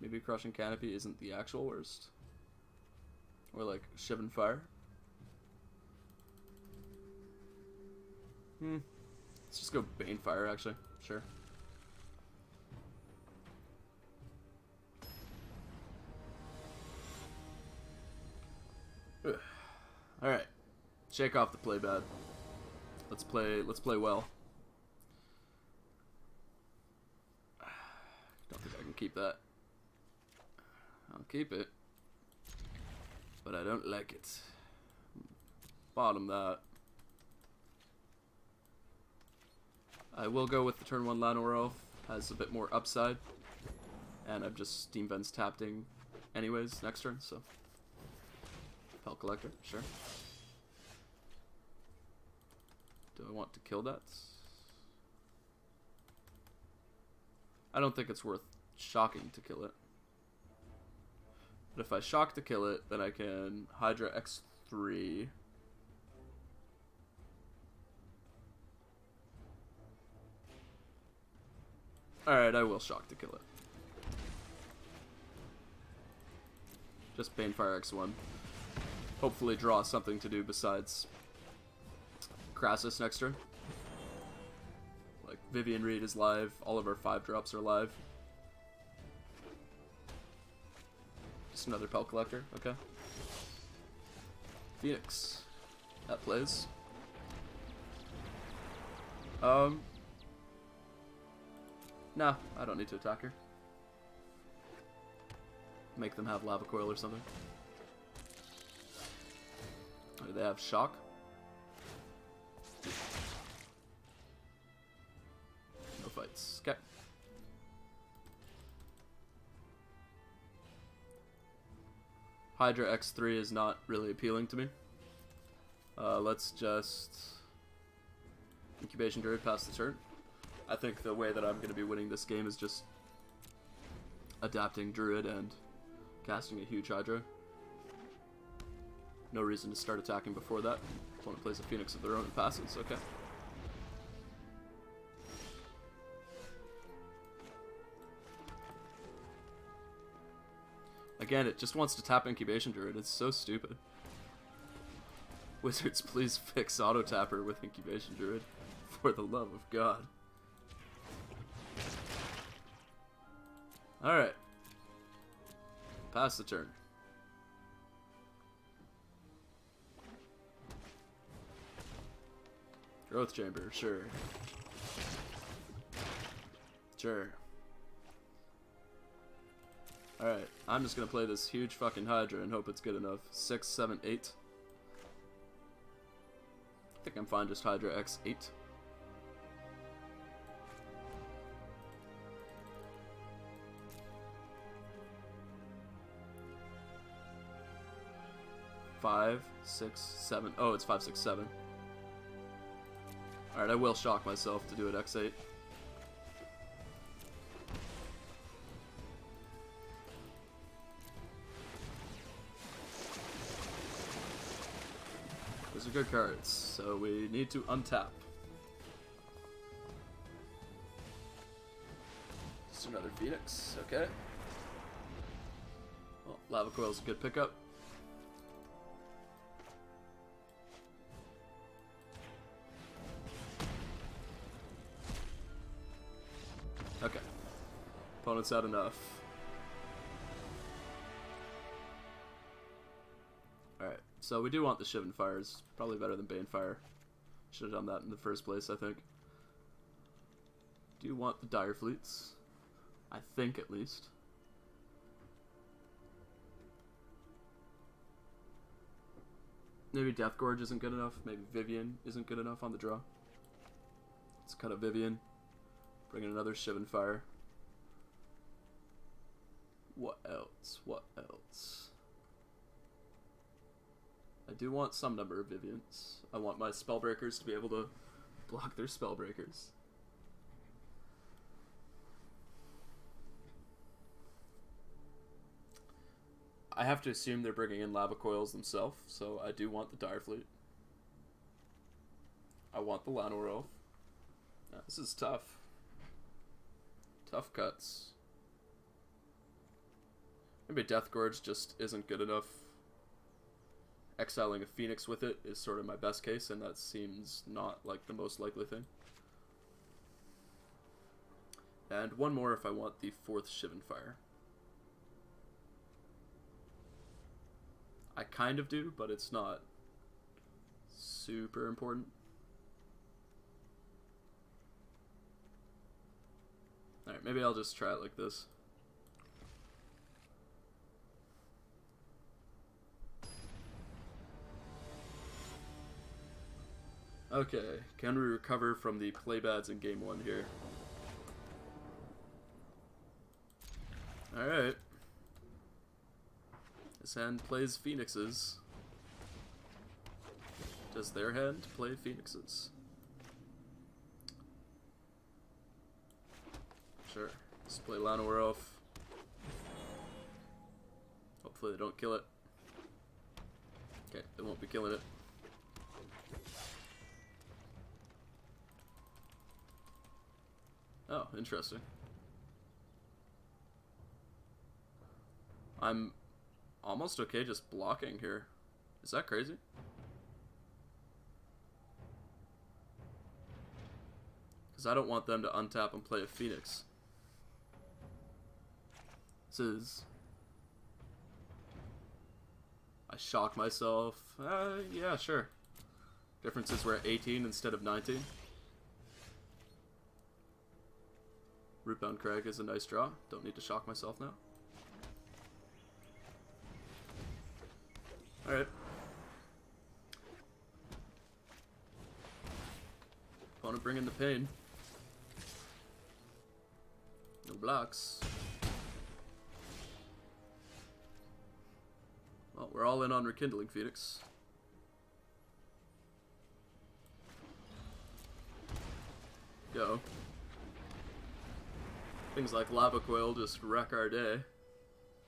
Speaker 1: Maybe Crushing Canopy isn't the actual worst. Or like Shivan Fire. Let's just go Banefire, actually. Sure. Alright. Shake off the play bad. Let's play well. Don't think I can keep that. I'll keep it. But I don't like it. Bottom that. I will go with the turn 1 Llanowar Elf. Has a bit more upside. And I'm just Steam Vents tapping anyways next turn, so. Pel Collector, sure. Do I want to kill that? I don't think it's worth shocking to kill it. But if I shock to kill it, then I can Hydra X3. Alright, I will shock to kill it. Just Banefire X1. Hopefully draw something to do besides Crassus next turn. Like, Vivian Reed is live, all of our 5-drops are live. Just another Pel Collector, okay. Phoenix. That plays. No, I don't need to attack her. Make them have Lava Coil or something. Do they have Shock? No fights. Okay. Hydra X3 is not really appealing to me. Let's just Incubation Druid past the turn. I think the way that I'm going to be winning this game is just adapting Druid and casting a huge Hydra. No reason to start attacking before that. Opponent plays a Phoenix of their own and passes, okay. Again, it just wants to tap Incubation Druid. It's so stupid. Wizards, please fix Auto Tapper with Incubation Druid. For the love of God. Alright. Pass the turn. Growth Chamber, sure. Sure. Alright, I'm just gonna play this huge fucking Hydra and hope it's good enough. 6, 7, 8. I think I'm fine just Hydra X8. Five, 6, 7. Oh, it's 5, 6, 7. Alright, I will shock myself to do it X8. are good cards, so we need to untap. Just another Phoenix, okay. Well, Lava Coil's a good pickup. Okay. Opponent's had enough. Alright, so we do want the Shivan Fires. Probably better than Banefire. Should have done that in the first place, I think. Do want the Dire Fleets. I think, at least. Maybe Death Gorge isn't good enough. Maybe Vivian isn't good enough on the draw. Let's cut a Vivian. Bring in another Shivan Fire. What else? What else? I do want some number of Vivians. I want my Spellbreakers to be able to block their Spellbreakers. I have to assume they're bringing in Lava Coils themselves, so I do want the Dire Fleet. I want the Llanowar Elf. Now, this is tough. Tough cuts. Maybe Death Gorge just isn't good enough. Exiling a Phoenix with it is sort of my best case, and that seems not like the most likely thing. And one more if I want the 4th Shivan Fire. I kind of do, but it's not super important. Alright, maybe I'll just try it like this. Okay, can we recover from the playbads in game 1 here? Alright. This hand plays Phoenixes. Does their hand play Phoenixes? Sure. Let's play Llanowar Elf. Hopefully they don't kill it. Okay, they won't be killing it. Oh, interesting. I'm almost okay just blocking here. Is that crazy? Because I don't want them to untap and play a Phoenix. This is... I shock myself. Yeah, sure. Difference is we're at 18 instead of 19. Rootbound Crag is a nice draw. Don't need to shock myself now. Alright. Opponent bringing the pain. No blocks. Well, we're all in on Rekindling Phoenix. Go. Things like Lava Coil just wreck our day.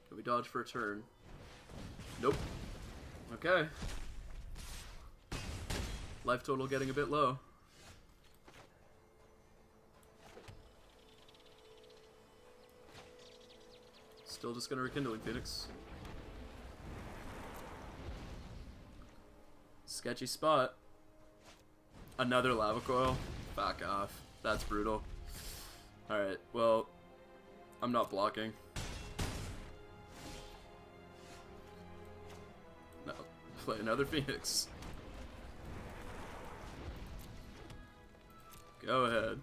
Speaker 1: Can we dodge for a turn? Nope. Okay. Life total getting a bit low. Still just gonna Rekindling Phoenix. Sketchy spot. Another Lava Coil? Back off. That's brutal. Alright, well, I'm not blocking. No, play another Phoenix. Go ahead.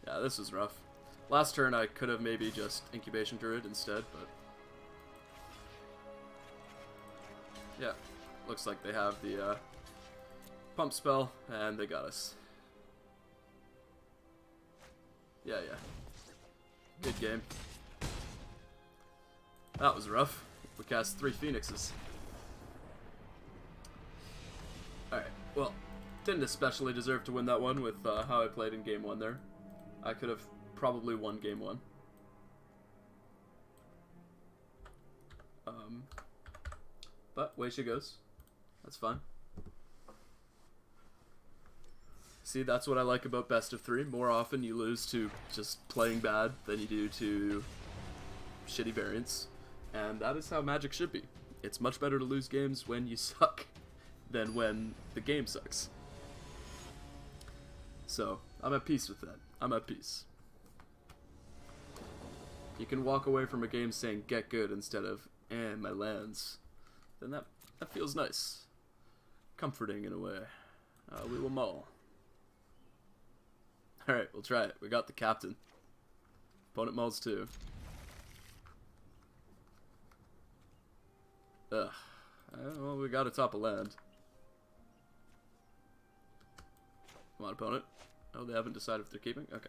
Speaker 1: Yeah, this is rough. Last turn I could have maybe just Incubation Druid instead, but... yeah, looks like they have the pump spell, and they got us. Yeah. Good game. That was rough. We cast 3 Phoenixes. Alright, well, didn't especially deserve to win that one with how I played in game 1 there. I could have probably won game 1. But way she goes. That's fine. See, that's what I like about best of 3. More often you lose to just playing bad than you do to shitty variants. And that is how Magic should be. It's much better to lose games when you suck than when the game sucks. So, I'm at peace with that. I'm at peace. You can walk away from a game saying get good instead of my lands. Then that feels nice. Comforting in a way. We will maul. Alright, we'll try it. We got the captain. Opponent mauls too. Ugh. Well, we got a top of land. Come on, opponent. Oh, they haven't decided if they're keeping? Okay.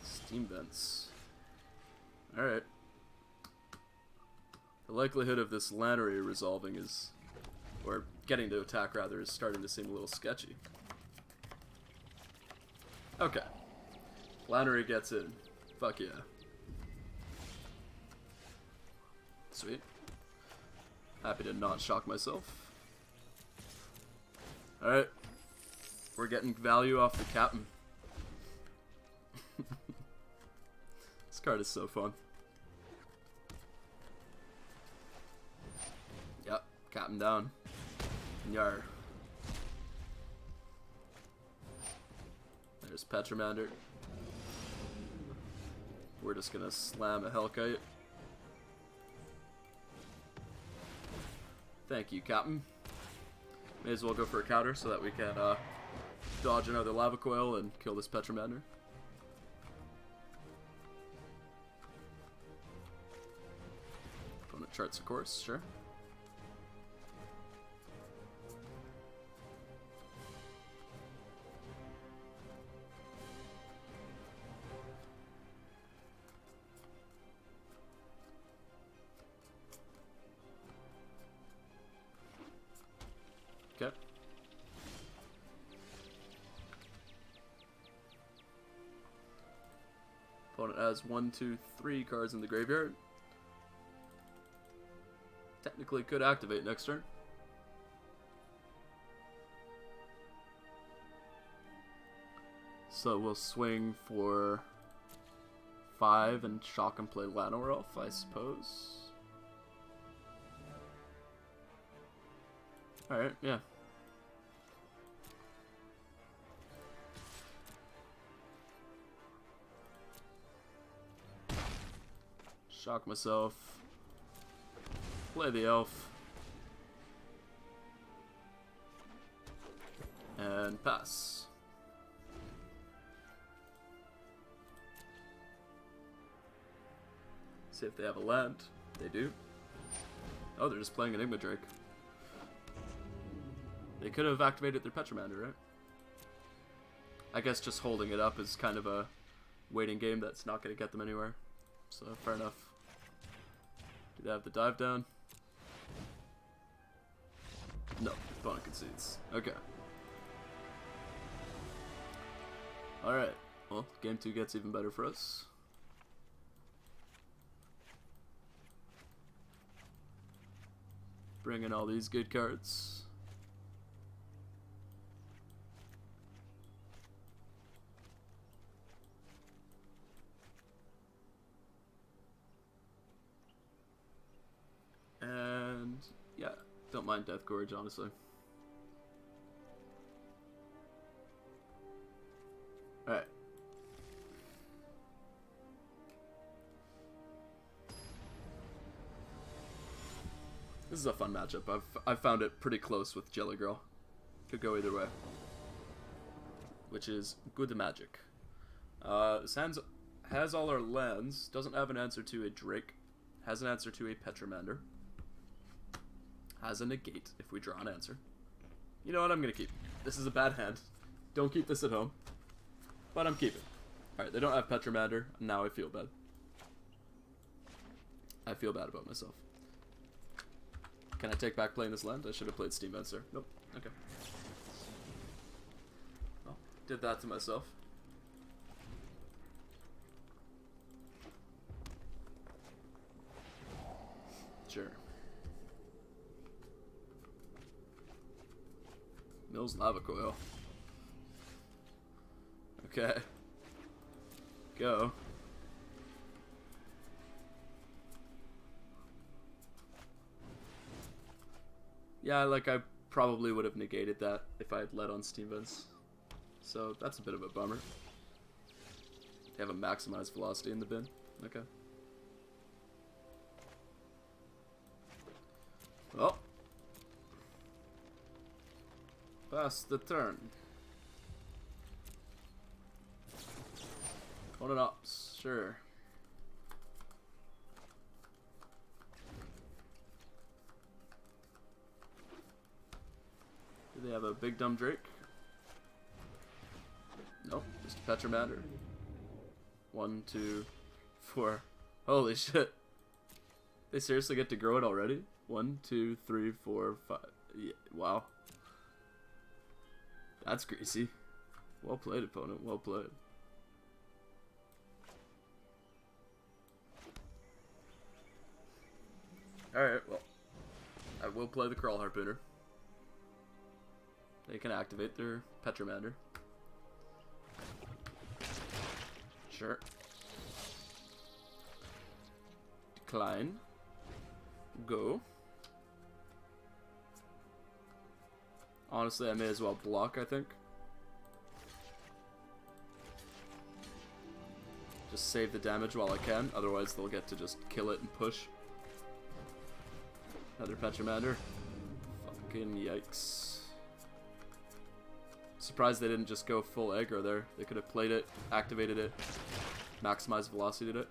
Speaker 1: Steam vents. Alright. The likelihood of this Lannery resolving is... or getting to attack, rather, is starting to seem a little sketchy. Okay. Lannery gets in. Fuck yeah. Sweet. Happy to not shock myself. Alright. We're getting value off the captain. This card is so fun. Yep, captain down. Yar. There's Petromander. We're just gonna slam a Hellkite. Thank you, Captain. May as well go for a counter so that we can dodge another Lava Coil and kill this Petromander. Opponent charts a course, sure. Okay. Opponent has 1, 2, 3 cards in the graveyard. Technically could activate next turn. So we'll swing for 5 and shock and play Llanowar, I suppose. Alright, yeah. Shock myself. Play the elf. And pass. See if they have a land. They do. Oh, they're just playing Enigma Drake. They could have activated their Petromander, right? I guess just holding it up is kind of a waiting game that's not going to get them anywhere. So, fair enough. Do they have the dive down? No, opponent concedes. Okay. Alright. Well, game 2 gets even better for us. Bring in all these good cards. And yeah, don't mind Death Gorge, honestly. Alright. This is a fun matchup. I've found it pretty close with Jelly Girl. Could go either way. Which is good magic. Sans has all our lands. Doesn't have an answer to a Drake. Has an answer to a Petromander. Has a negate if we draw an answer. You know what? I'm gonna keep. This is a bad hand. Don't keep this at home. But I'm keeping. Alright, they don't have Petromander. Now I feel bad. I feel bad about myself. Can I take back playing this land? I should have played Steam Vents there. Nope. Okay. Well, did that to myself. Sure. Mills lava coil. Okay. Go. Yeah, like I probably would have negated that if I had led on steam vents. So that's a bit of a bummer. They have a maximized velocity in the bin. Okay. Well. Pass the turn. Conan Ops, sure. Do they have a big dumb Drake? Nope, just a Petromander. 1, 2, 4. Holy shit. They seriously get to grow it already? 1, 2, 3, 4, 5. Yeah, wow. That's greasy. Well played, opponent. Well played. Alright, well. I will play the Crawl Harpooner. They can activate their Petromander. Sure. Decline. Go. Honestly, I may as well block, I think. Just save the damage while I can, otherwise they'll get to just kill it and push. Another Petromander. Fucking yikes. Surprised they didn't just go full aggro there. They could have played it, activated it, maximized velocity to it.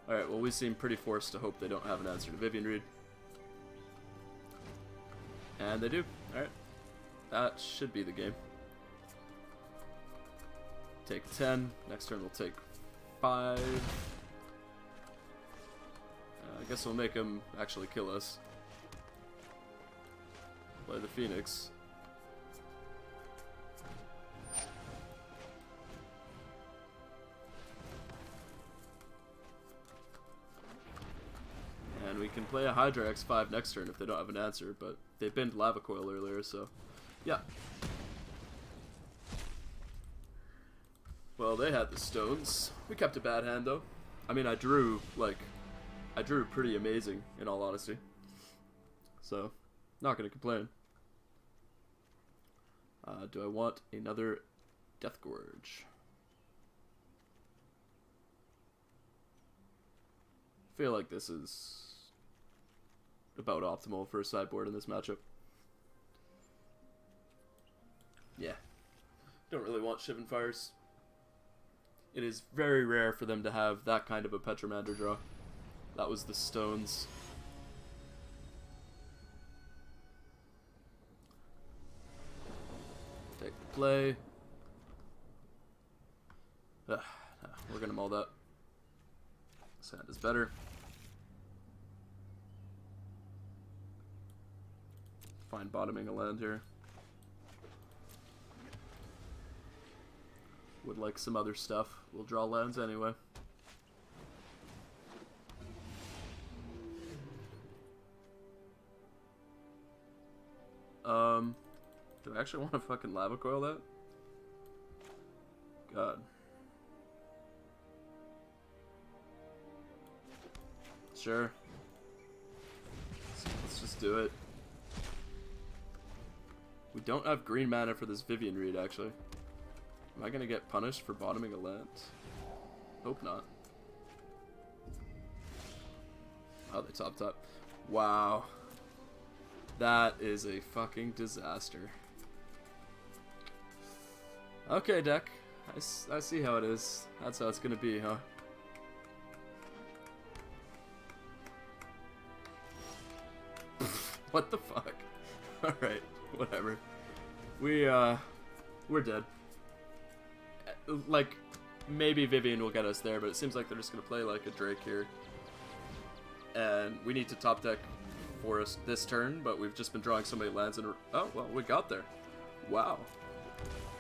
Speaker 1: Alright, well we seem pretty forced to hope they don't have an answer to Vivian Reed. And they do. Alright. That should be the game. Take 10. Next turn we'll take 5. I guess we'll make him actually kill us. Play the Phoenix. And we can play a Hydra X5 next turn if they don't have an answer, but they binned Lava Coil earlier, so yeah. Well, they had the stones. We kept a bad hand though. I mean, I drew pretty amazing in all honesty. So, not gonna complain. Do I want another Death Gorge? I feel like this is about optimal for a sideboard in this matchup. Yeah. Don't really want Shivan Fires. It is very rare for them to have that kind of a Petromander draw. That was the stones. Take the play. No, we're gonna mull that. Sand is better. Fine bottoming a land here. Would like some other stuff. We'll draw lands anyway. Do I actually want to fucking lava coil that? God. Sure. Let's just do it. We don't have green mana for this Vivian Reed, actually. Am I gonna get punished for bottoming a land? Hope not. Oh, they top. Wow. That is a fucking disaster. Okay, deck. I see how it is. That's how it's gonna be, huh? What the fuck? Alright, whatever. We're dead. Like, maybe Vivian will get us there, but it seems like they're just gonna play like a Drake here. And we need to top deck Forest this turn, but we've just been drawing so many lands in a... Oh, well, we got there. Wow.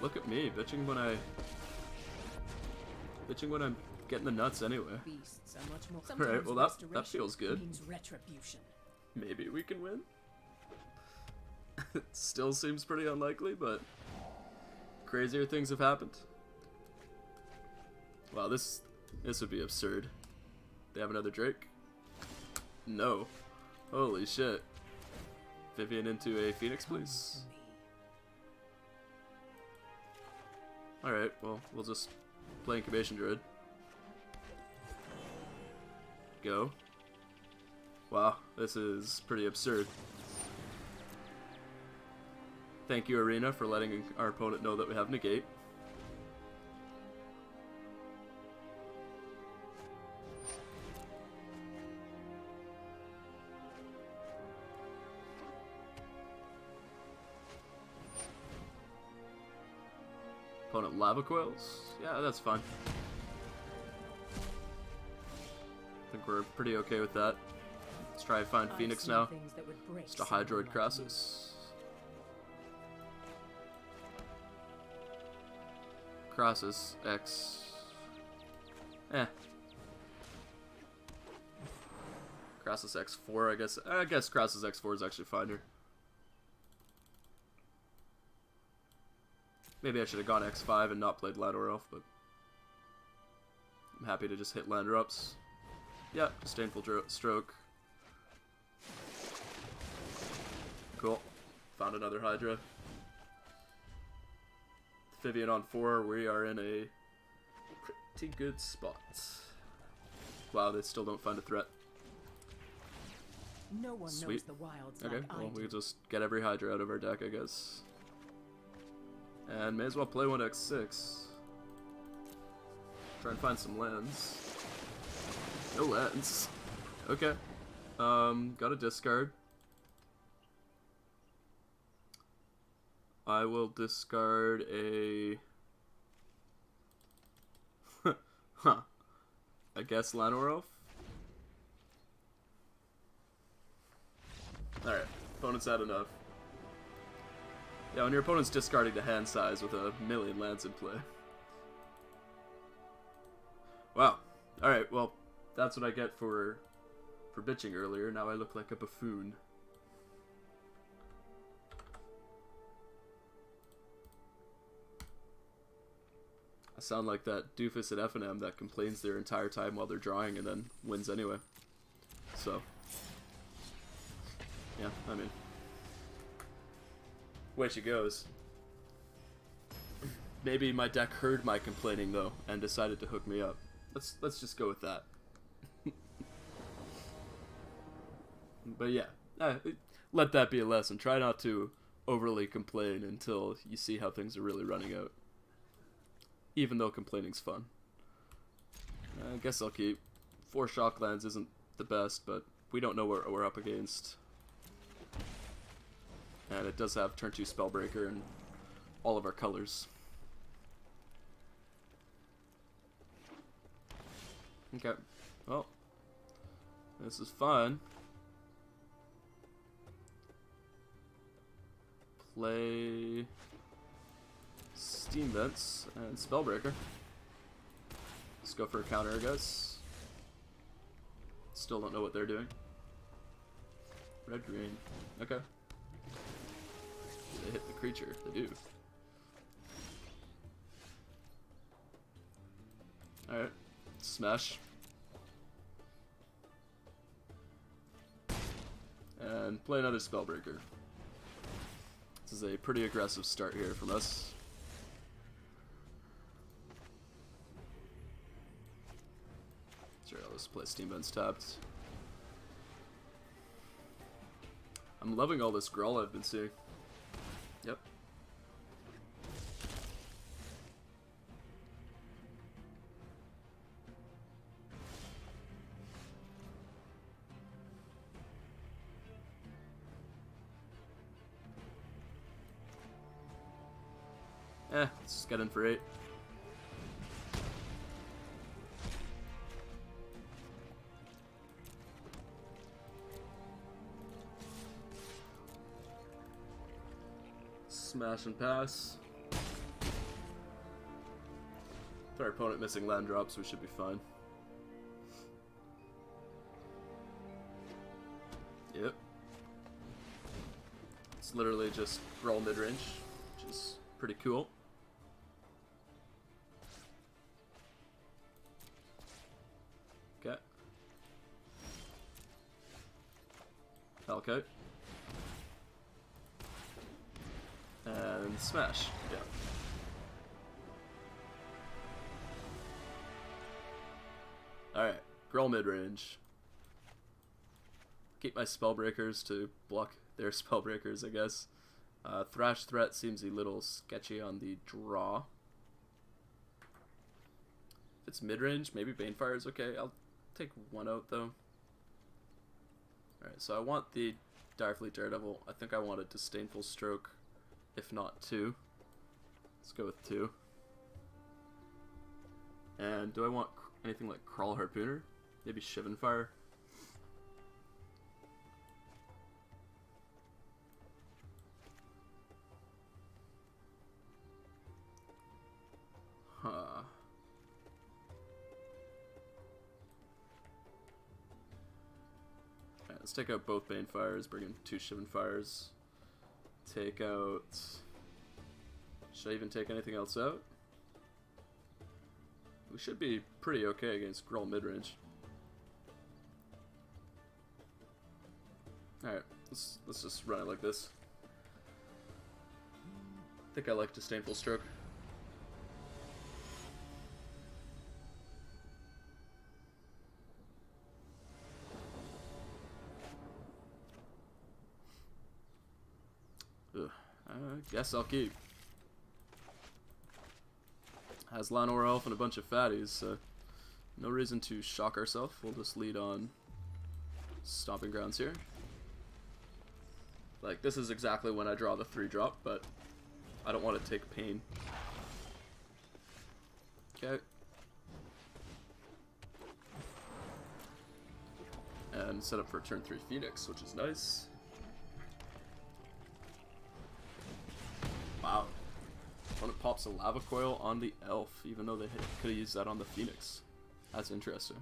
Speaker 1: Look at me, bitching when I'm getting the nuts anyway. Alright, well that feels good.
Speaker 2: Retribution.
Speaker 1: Maybe we can win. It still seems pretty unlikely, but crazier things have happened. Wow, this would be absurd. They have another Drake? No. Holy shit. Vivian into a Phoenix, please. Alright, well, we'll just play Incubation Druid. Go. Wow, this is pretty absurd. Thank you, Arena, for letting our opponent know that we have Negate. Opponent Lava Coils? Yeah, that's fine. I think we're pretty okay with that. Let's try and find Phoenix now. Just a Hydroid Crassus. Crassus X. Crassus X4, I guess. I guess Crassus X4 is actually fine here. Maybe I should have gone X5 and not played Ladder Elf, but I'm happy to just hit land drops. Yeah, Disdainful Stroke. Cool. Found another Hydra. Vivian on 4, we are in a pretty good spot. Wow, they still don't find a threat.
Speaker 2: No one
Speaker 1: Sweet.
Speaker 2: knows the wilds
Speaker 1: Okay,
Speaker 2: like
Speaker 1: well,
Speaker 2: I
Speaker 1: we
Speaker 2: do.
Speaker 1: can just get every Hydra out of our deck, I guess. And may as well play one X6. Try and find some lands. No lands. Okay. Got a discard. I will discard a... huh. I guess Llanowar Elf? Alright, opponent's had enough. Yeah, when your opponent's discarding the hand size with a million lands in play. Wow. Alright, well, that's what I get for bitching earlier. Now I look like a buffoon. I sound like that doofus at F&M that complains their entire time while they're drawing and then wins anyway. So, yeah, I mean, way she goes. Maybe my deck heard my complaining though and decided to hook me up. Let's just go with that. But yeah, let that be a lesson. Try not to overly complain until you see how things are really running out. Even though complaining's fun. I guess I'll keep. 4 Shocklands isn't the best, but we don't know what we're up against. And it does have turn 2 Spellbreaker and all of our colors. Okay. Well, this is fun. Play Steam Vents and Spellbreaker. Let's go for a counter, I guess. Still don't know what they're doing. Red, green. Okay. They hit the creature. They do. Alright. Smash. And play another Spellbreaker. This is a pretty aggressive start here from us. Sure, I'll just play Steam Vents tapped. I'm loving all this Gruul I've been seeing. Yep. Let's just get in for 8. Smash and pass. With our opponent missing land drops, we should be fine. Yep. It's literally just Gruul mid-range, which is pretty cool. Okay. Hellkite. And smash. Yeah. Alright, Gruul mid-range. Keep my spellbreakers to block their spellbreakers, I guess. Thrash threat seems a little sketchy on the draw. If it's mid-range, maybe Banefire is okay. I'll take one out, though. Alright, so I want the Direfleet Daredevil. I think I want a Disdainful Stroke, if not 2. Let's go with 2. And do I want anything like Crawl Harpooner? Maybe Shivan Fire? Huh. Alright, let's take out both Banefires, bring in 2 Shivan Fires. Take out... Should I even take anything else out? We should be pretty okay against Gruul midrange. Alright, let's just run it like this. I think I like Disdainful Stroke. Ugh, I guess I'll keep. Has Llanowar Elf and a bunch of fatties, so no reason to shock ourselves. We'll just lead on Stomping Grounds here. Like, this is exactly when I draw the 3-drop, but I don't want to take pain. Okay. And set up for turn 3 Phoenix, which is nice. Wow. Opponent pops a Lava Coil on the Elf, even though they could have used that on the Phoenix. That's interesting.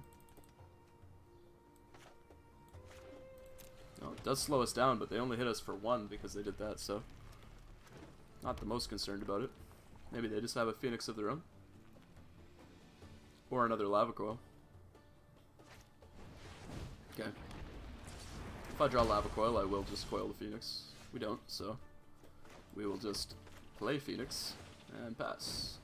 Speaker 1: No, it does slow us down, but they only hit us for 1 because they did that, so not the most concerned about it. Maybe they just have a Phoenix of their own. Or another Lava Coil. Okay. If I draw Lava Coil, I will just coil the Phoenix. We don't, so we will just play Phoenix and pass.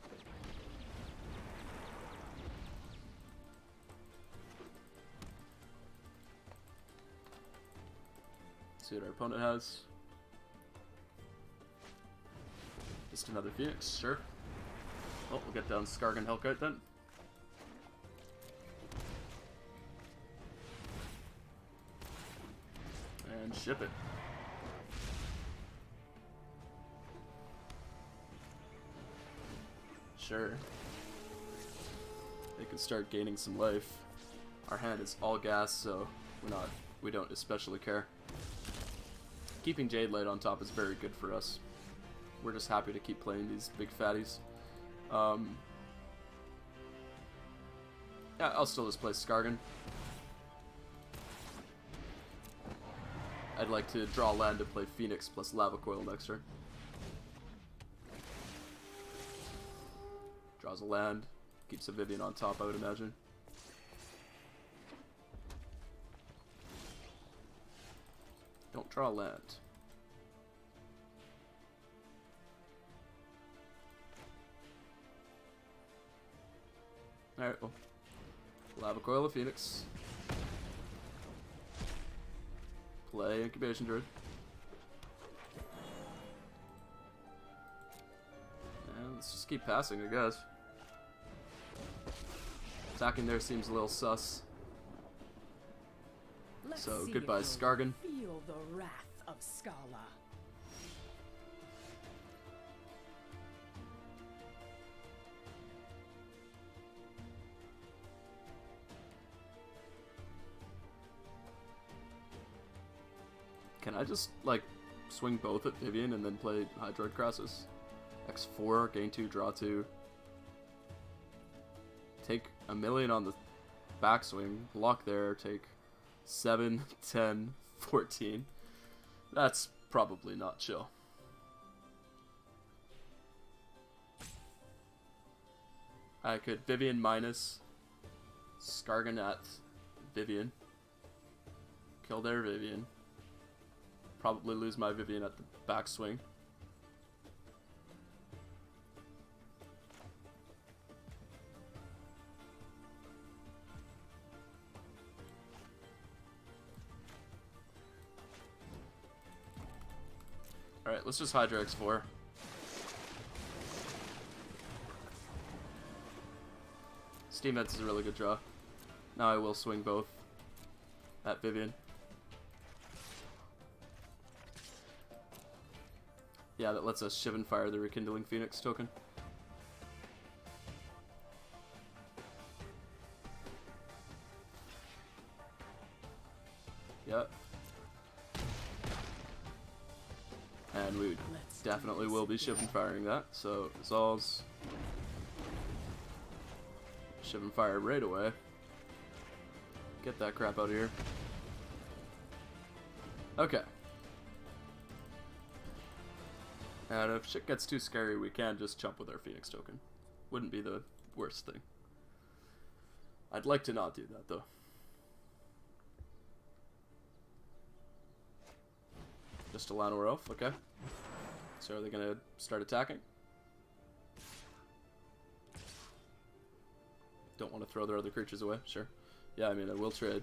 Speaker 1: See what our opponent has. Just another Phoenix, sure. Oh, we'll get down Skargan Hellkite then. And ship it. Sure. They can start gaining some life. Our hand is all gas, so we don't especially care. Keeping Jade Light on top is very good for us. We're just happy to keep playing these big fatties. Yeah, I'll still just play Skargan. I'd like to draw land to play Phoenix plus Lava Coil next turn. Draws a land, keeps a Vivian on top, I would imagine. Don't draw land. Alright, well. Lava Coil of Phoenix. Play Incubation Druid. And let's just keep passing, I guess. Attacking there seems a little sus. So goodbye, Skargan.
Speaker 2: Feel the wrath of Scala.
Speaker 1: Can I just, like, swing both at Vivian and then play Hydroid Crassus? X4, gain 2, draw 2. Take a million on the backswing, block there, take 7, 10, 14. That's probably not chill. I could Vivian minus Skargan at Vivian. Kill their Vivian. Probably lose my Vivian at the backswing. Alright, let's just Hydra X4. Steam Heads is a really good draw. Now I will swing both at Vivian. Yeah, that lets us Shiv and fire the Rekindling Phoenix token. Yep. And we definitely will be Shiv and firing that, so resolves. Shiv and fire right away. Get that crap out of here. Okay. And if shit gets too scary, we can just jump with our Phoenix token. Wouldn't be the worst thing. I'd like to not do that, though. Just a Llanowar Elf, okay. So are they going to start attacking? Don't want to throw their other creatures away, sure. Yeah, I mean, I will trade.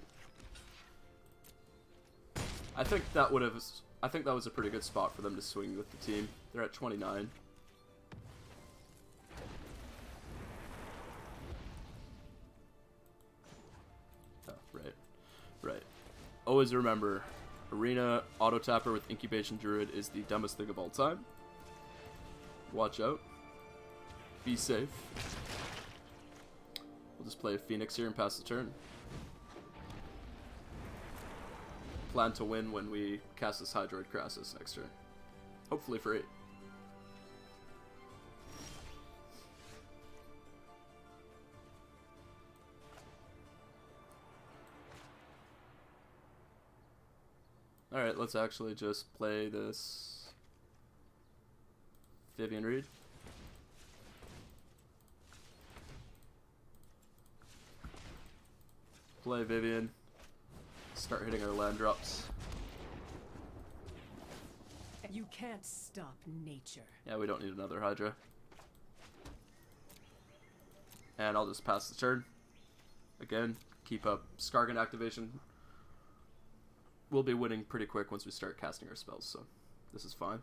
Speaker 1: I think that was a pretty good spot for them to swing with the team. They're at 29. Oh, right. Always remember, Arena Auto Tapper with Incubation Druid is the dumbest thing of all time. Watch out. Be safe. We'll just play a Phoenix here and pass the turn. Plan to win when we cast this Hydroid Crassus next turn. Hopefully for 8. Alright, let's actually just play this Vivian Reed. Play Vivian. Start hitting our land drops.
Speaker 2: You can't stop nature.
Speaker 1: Yeah, we don't need another Hydra. And I'll just pass the turn. Again, keep up Skargan activation. We'll be winning pretty quick once we start casting our spells, so this is fine.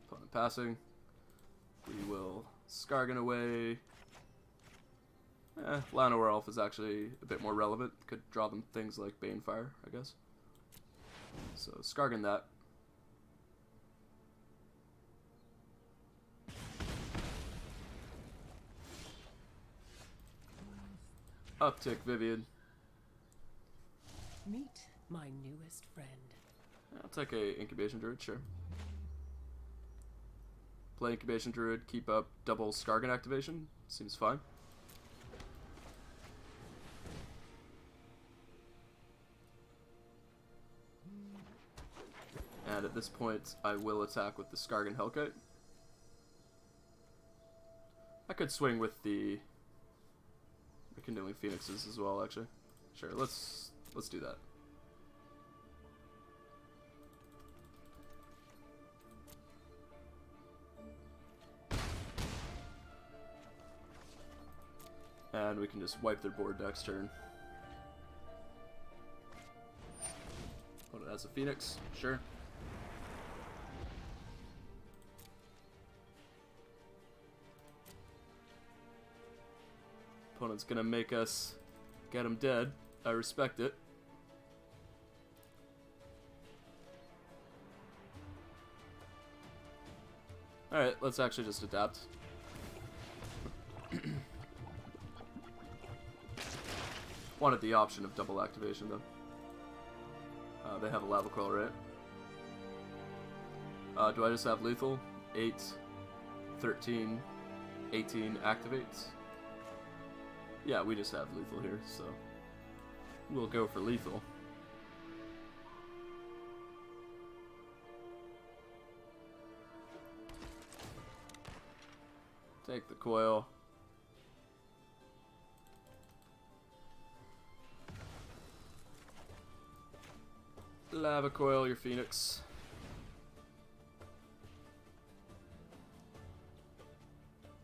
Speaker 1: Opponent passing. We will Skargan away. Llanowar Elf is actually a bit more relevant. Could draw them things like Banefire, I guess. So Skargan that. Uptick Vivian.
Speaker 2: Meet my newest friend.
Speaker 1: I'll take a Incubation Druid, sure. Play Incubation Druid, keep up double Skargan activation. Seems fine. And at this point, I will attack with the Skargan Hellkite. I could swing with the Rekindling Phoenixes as well, actually. Sure, let's do that. And we can just wipe their board next turn. Put it as a Phoenix, sure. Opponent's gonna make us get him dead. I respect it. Alright, let's actually just adapt. Wanted the option of double activation though. They have a Lava Coil, right? Do I just have lethal? 8, 13, 18 activates. Yeah, we just have lethal here, so we'll go for lethal. Take the coil. Lava coil your Phoenix.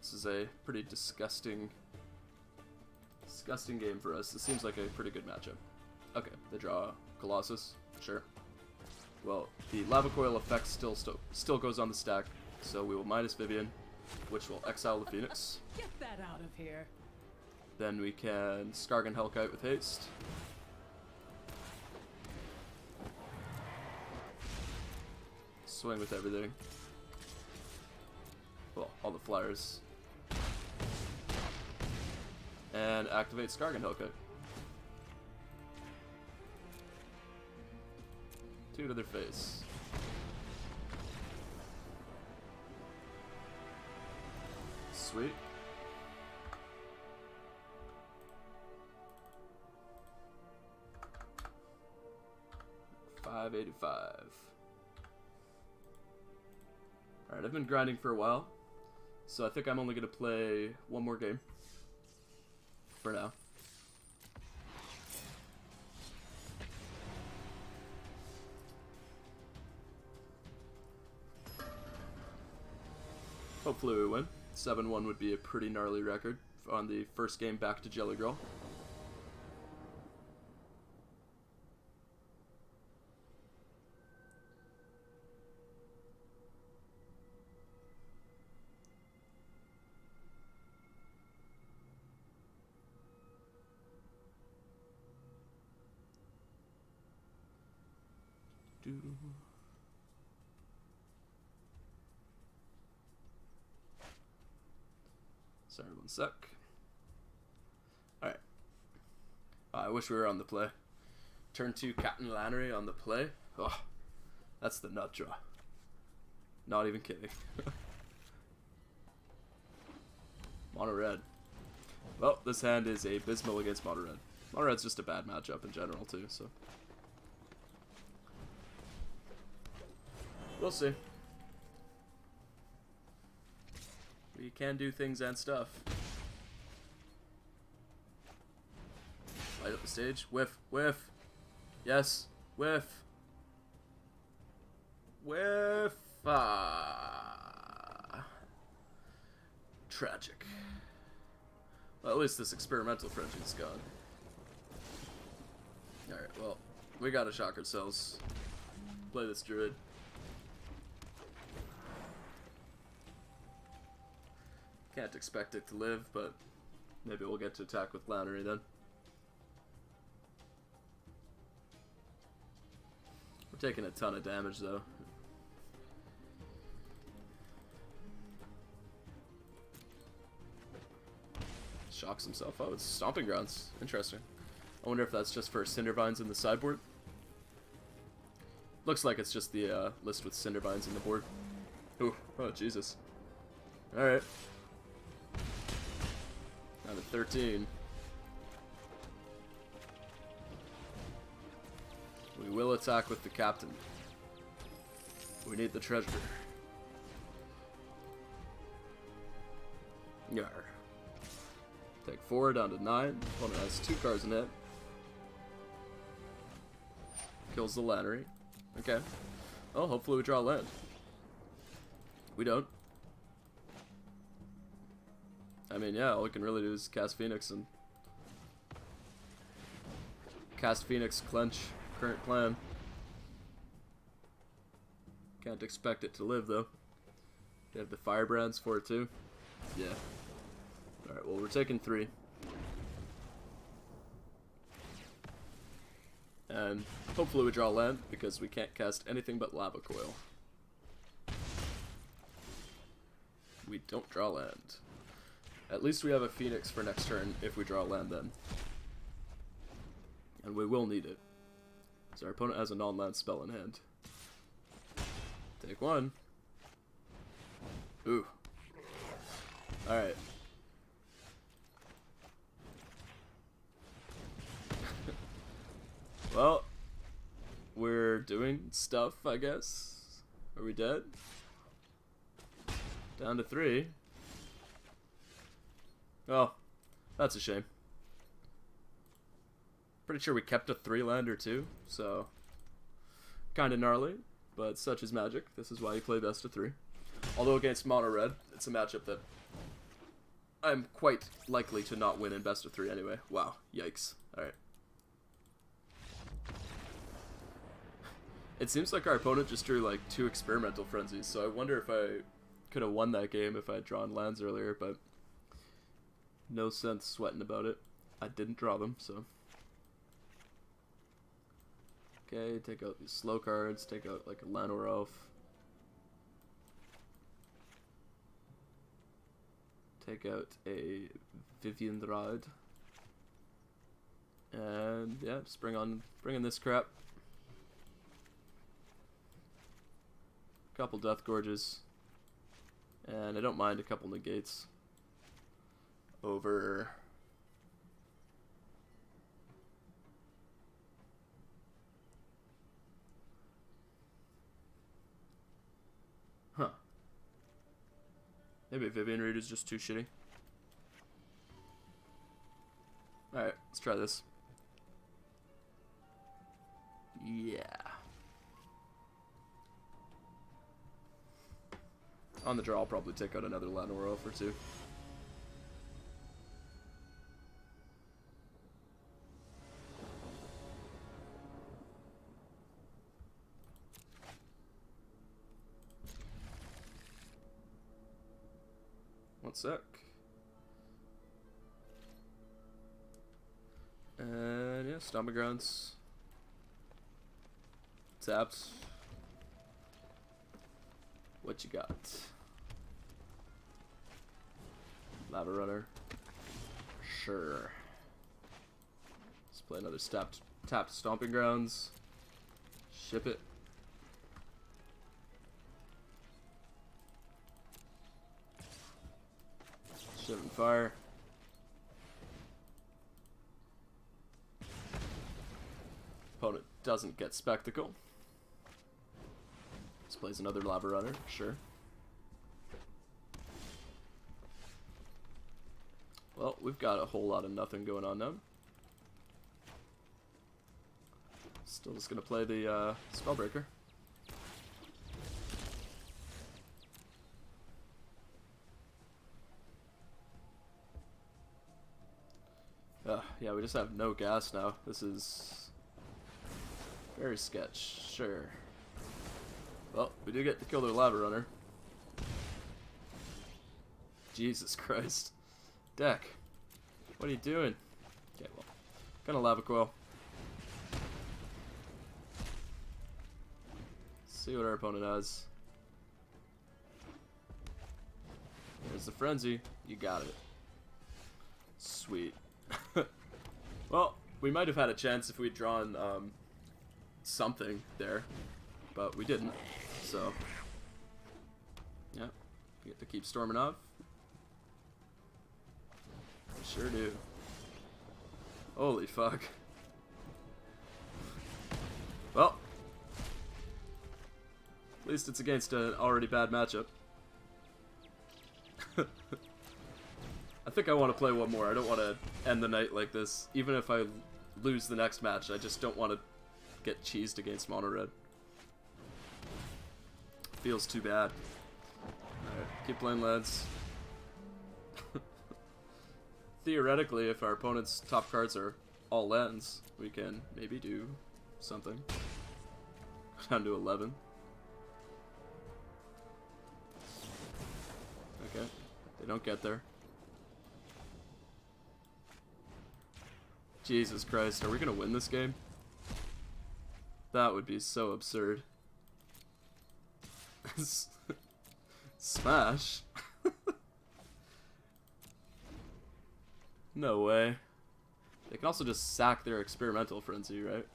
Speaker 1: This is a pretty disgusting game for us. This seems like a pretty good matchup. Okay, they draw Colossus. Sure. Well, the lava coil effect still goes on the stack, so we will minus Vivian, which will exile the Phoenix.
Speaker 2: Get that out of here.
Speaker 1: Then we can Skargan Hellkite with haste. Swing with everything. Well, all the flyers. And activate Skargan Hellkite. 2 to their face. Sweet. $585. Alright, I've been grinding for a while, so I think I'm only going to play one more game. For now. Hopefully we win. 7-1 would be a pretty gnarly record on the first game back to Jelly Girl. Sorry, one sec. Alright. I wish we were on the play. Turn 2 Captain Lannery on the play. Oh, that's the nut draw. Not even kidding. Mono red. Well, this hand is abysmal against mono red. Mono red's just a bad matchup in general too, so. We'll see. We can do things and stuff. Light up the stage. Whiff. Whiff. Yes. Whiff. Whiff. Ah. Tragic. Well, at least this experimental frenzy's gone. Alright, well, we gotta shock ourselves. Play this druid. Can't expect it to live, but maybe we'll get to attack with Lannery then. We're taking a ton of damage though. Shocks himself. Oh, it's Stomping Grounds. Interesting. I wonder if that's just for Cindervines in the sideboard. Looks like it's just the list with Cindervines in the board. Ooh, oh Jesus. Alright. Down to 13. We will attack with the captain. We need the treasure. Yar. Take 4 down to 9. Opponent has 2 cards in it. Kills the Lannery. Okay. Oh, hopefully we draw land. We don't. I mean, yeah, all we can really do is cast Phoenix and cast Phoenix, clench, current plan. Can't expect it to live though. They have the Firebrands for it too. Yeah. Alright, well we're taking 3. And hopefully we draw land because we can't cast anything but Lava Coil. We don't draw land. At least we have a Phoenix for next turn if we draw land then. And we will need it. So our opponent has a non-land spell in hand. Take 1. Ooh. Alright. stuff, I guess. Are we dead? Down to 3. Oh, that's a shame. Pretty sure we kept a 3-lander too, so kind of gnarly, but such is Magic. This is why you play best of 3. Although against mono red, it's a matchup that I'm quite likely to not win in best of 3 anyway. Wow, yikes. Alright. It seems like our opponent just drew like 2 experimental frenzies, so I wonder if I could have won that game if I had drawn lands earlier, but no sense sweating about it. I didn't draw them, so. Okay, take out these slow cards, take out like a Llanowar Elf. Take out a Viviandrad. And yeah, just bring in this crap. Couple Death Gorges. And I don't mind a couple negates. Over huh. Maybe Vivian Reed is just too shitty. Alright, let's try this. Yeah. On the draw, I'll probably take out another Llanowar Elf or 2. One sec. And yeah, Stomping Grounds. Tapped. What you got? Lava Runner. Sure. Let's play another tapped Stomping Grounds. Ship it. Ship and fire. Opponent doesn't get Spectacle. This plays another Lava Runner, sure. Well, we've got a whole lot of nothing going on now. Still just gonna play the Spellbreaker. Yeah, we just have no gas now. This is very sketch, sure. Well, we do get to kill their Lava Runner. Jesus Christ. Deck. What are you doing? Okay, well. Gonna Lava Coil. See what our opponent has. There's the Frenzy. You got it. Sweet. Well, we might have had a chance if we'd drawn something there, but we didn't. So, yeah, we get to keep storming off. We sure do. Holy fuck. Well, at least it's against an already bad matchup. I think I want to play one more. I don't want to end the night like this. Even if I lose the next match, I just don't want to get cheesed against mono red. Feels too bad. Alright, keep playing lads. Theoretically, if our opponent's top cards are all lands, we can maybe do something. Down to 11. Okay, they don't get there. Jesus Christ, are we gonna win this game? That would be so absurd. Smash? No way. They can also just sack their Experimental Frenzy, right?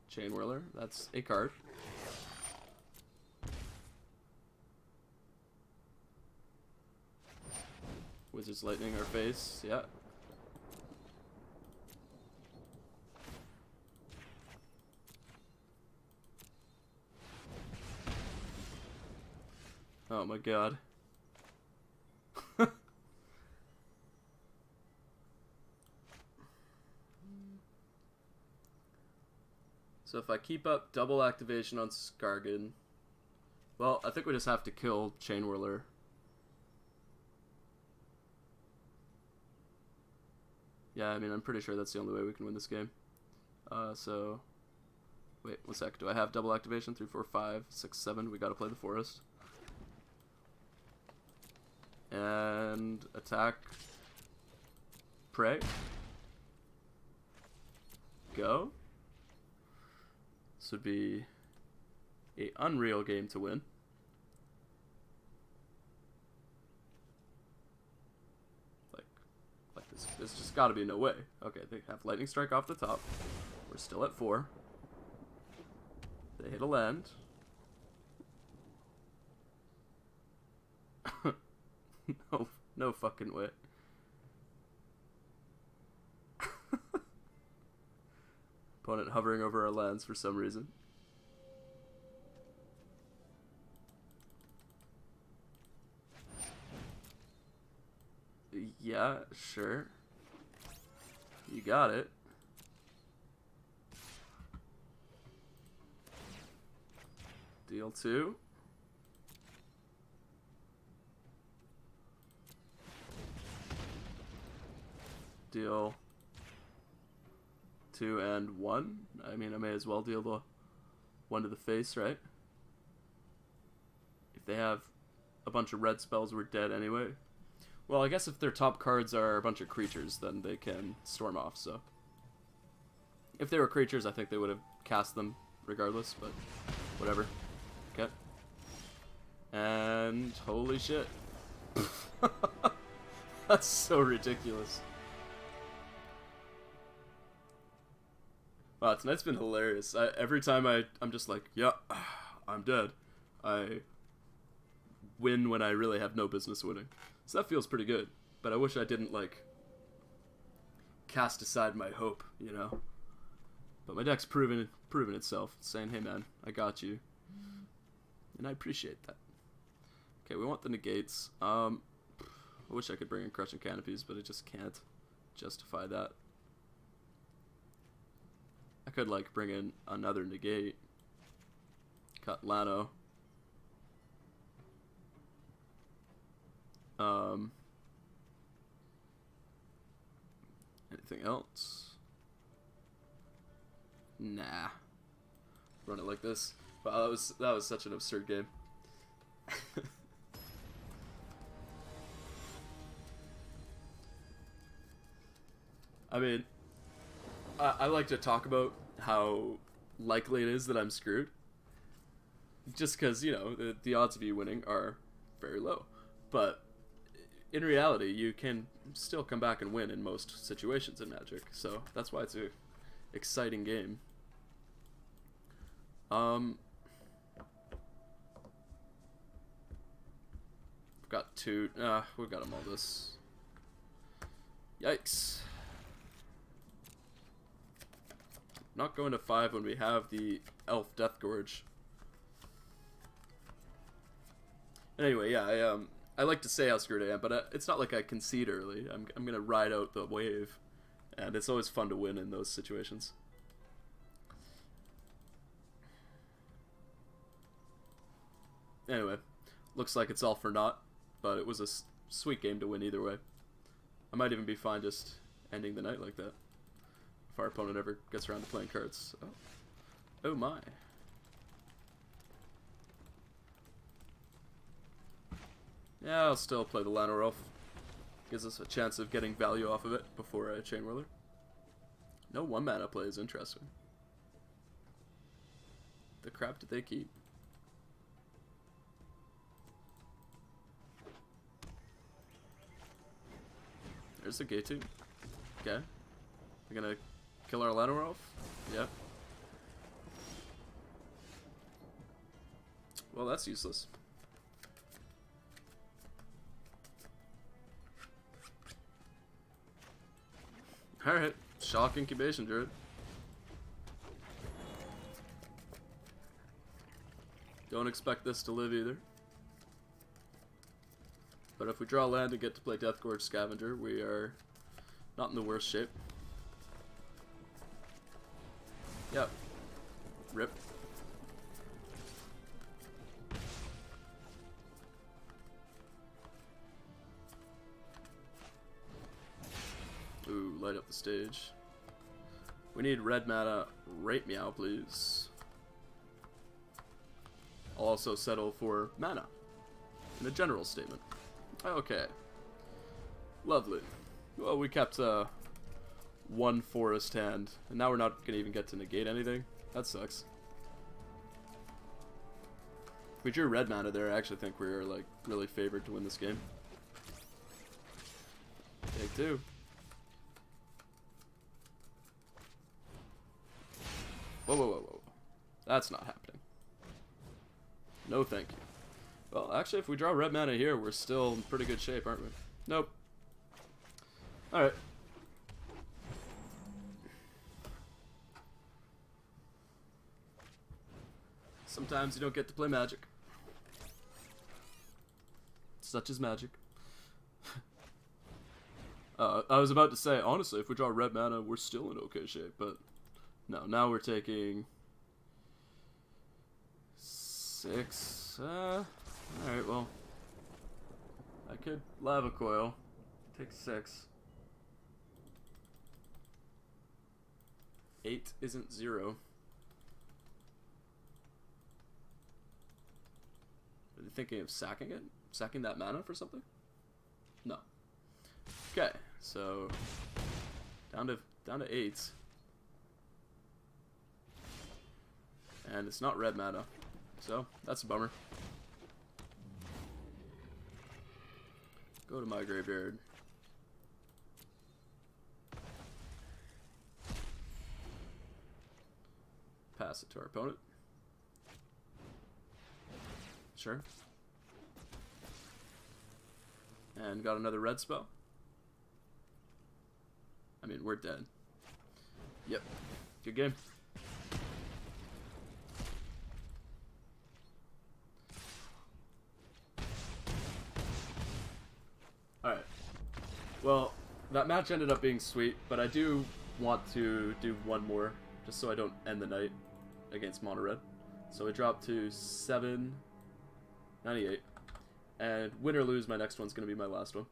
Speaker 1: Chain Whirler, that's a card. Wizard's Lightning our face, yeah. my god. So if I keep up double activation on Skargan, well, I think we just have to kill Chain Whirler. Yeah, I mean, I'm pretty sure that's the only way we can win this game. So, wait, 1 sec. Do I have double activation? 3, 4, 5, 6, 7. We gotta play the forest. And attack. Pray. Go. This would be a unreal game to win. Like this. There's just gotta be no way. Okay, they have lightning strike off the top. We're still at 4. They hit a land. No fucking way. Opponent hovering over our lands for some reason. Yeah, sure. You got it. Deal 2. Deal 2 and 1. I mean, I may as well deal the 1 to the face, right? If they have a bunch of red spells, we're dead anyway. Well, I guess if their top cards are a bunch of creatures, then they can storm off, so. If they were creatures, I think they would have cast them regardless, but whatever. Okay. And holy shit. That's so ridiculous. Wow, tonight's been hilarious. Every time I'm just like, yeah, I'm dead. I win when I really have no business winning. So that feels pretty good. But I wish I didn't, like, cast aside my hope, you know? But my deck's proven itself, saying, hey man, I got you. And I appreciate that. Okay, we want the negates. I wish I could bring in Crushing Canopies, but I just can't justify that. I could, like, bring in another negate. Cut Lano. Anything else? Nah. Run it like this. Wow, that was such an absurd game. I mean, I like to talk about how likely it is that I'm screwed. Just because, you know, the odds of you winning are very low. But in reality, you can still come back and win in most situations in Magic. So that's why it's an exciting game. We've got 2. We've got them all this. Yikes. Not going to 5 when we have the Elf Death Gorge. Anyway, yeah, I like to say how screwed I am, but it's not like I concede early. I'm gonna ride out the wave, and it's always fun to win in those situations. Anyway, looks like it's all for naught, but it was a sweet game to win either way. I might even be fine just ending the night like that, if our opponent ever gets around to playing cards. Oh my. Yeah, I'll still play the Lano Elf. Gives us a chance of getting value off of it before I Chain Whirler. No 1-mana play is interesting. The crap did they keep? There's the gate 2. Okay. We're gonna kill our Lano Elf? Yeah. Well, that's useless. Alright, Shock Incubation Druid. Don't expect this to live either. But if we draw land and get to play Deathgorge Scavenger, we are not in the worst shape. Yep. Rip. Ooh, light up the stage. We need red mana right meow, please. I'll also settle for mana in a general statement. Okay. Lovely. Well, we kept one forest hand, and now we're not going to even get to negate anything. That sucks. If we drew red mana there, I actually think we were like really favored to win this game. Take two. Whoa, whoa, whoa, whoa. That's not happening. No thank you. Well, actually, if we draw red mana here, we're still in pretty good shape, aren't we? Nope. Alright. Sometimes you don't get to play Magic. Such is Magic. I was about to say, honestly, if we draw red mana, we're still in okay shape, but no, now we're taking 6. Alright, well, I could Lava Coil. Take 6. 8 isn't 0. Are you thinking of sacking it? Sacking that mana for something? No. Okay, so down to 8. And it's not red mana. So, that's a bummer. Go to my graveyard. Pass it to our opponent. Sure. And got another red spell. I mean, we're dead. Yep. Good game. Alright. Well, that match ended up being sweet, but I do want to do one more, just so I don't end the night against Mono Red. So we dropped to 798. And win or lose, my next one's going to be my last one.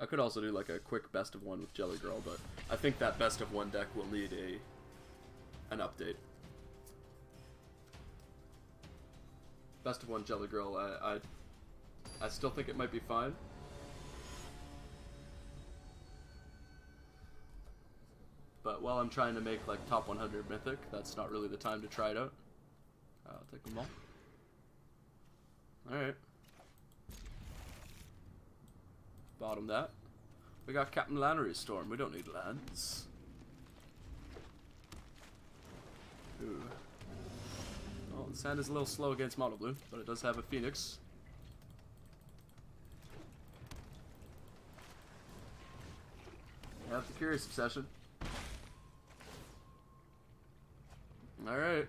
Speaker 1: I could also do like a quick best of one with Jelly Girl, but I think that best of one deck will need an update. Best of one Jelly Girl, I still think it might be fine. But while I'm trying to make like top 100 Mythic, that's not really the time to try it out. I'll take them all. Alright. Bottom that. We got Captain Lannery's Storm. We don't need lands. Ooh. Well, the sand is a little slow against Mono Blue, but it does have a Phoenix. We have the Curious Obsession. Alright.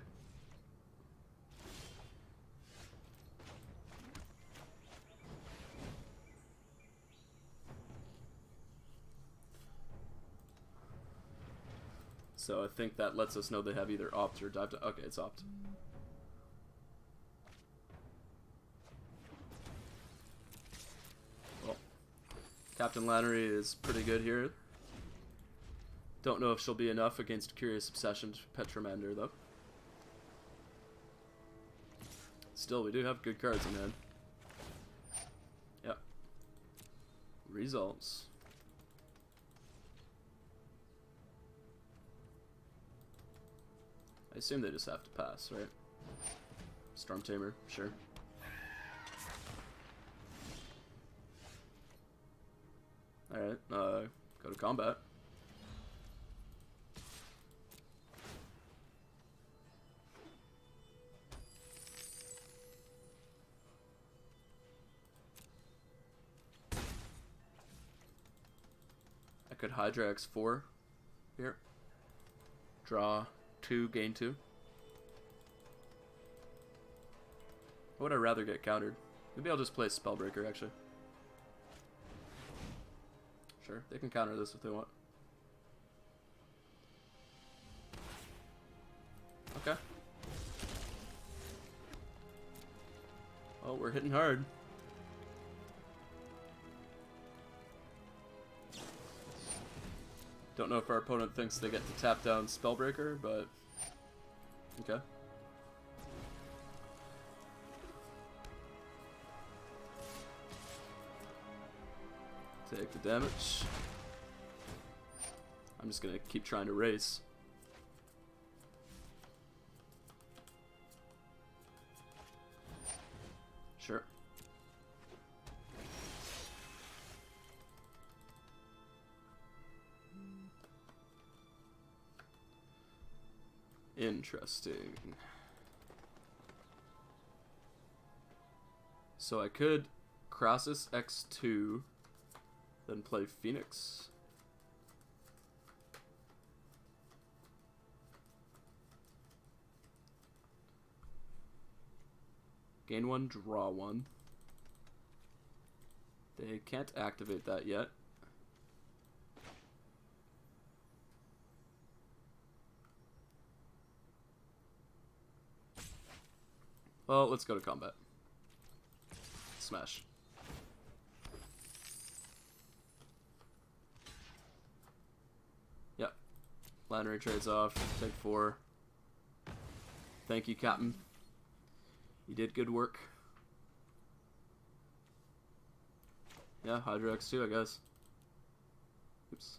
Speaker 1: So I think that lets us know they have either opt or dive. Okay, it's opt. Well, Captain Lannery is pretty good here. Don't know if she'll be enough against Curious Obsession to Petromander, though. Still, we do have good cards in hand. Yep. Results. I assume they just have to pass, right? Storm Tamer, sure. Alright, go to combat. I could Hydrax 4 here. Draw 2, gain 2. What would I rather get countered? Maybe I'll just play Spellbreaker, actually. Sure, they can counter this if they want. Okay. Oh, we're hitting hard. Don't know if our opponent thinks they get to tap down Spellbreaker, but okay. Take the damage. I'm just gonna keep trying to race. Sure. Interesting. So I could Crassus X2, then play Phoenix. Gain 1, draw 1. They can't activate that yet. Well, let's go to combat. Smash. Yep. Landry trades off. Take 4. Thank you, Captain. You did good work. Yeah, Hydra X2, I guess. Oops.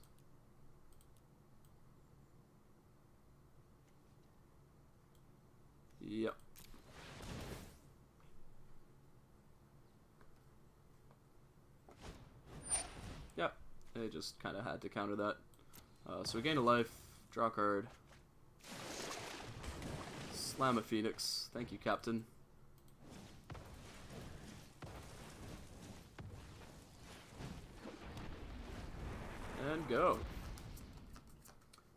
Speaker 1: Yep. Yep. They just kind of had to counter that. So we gain a life, draw a card. Slam a Phoenix. Thank you, Captain. And go.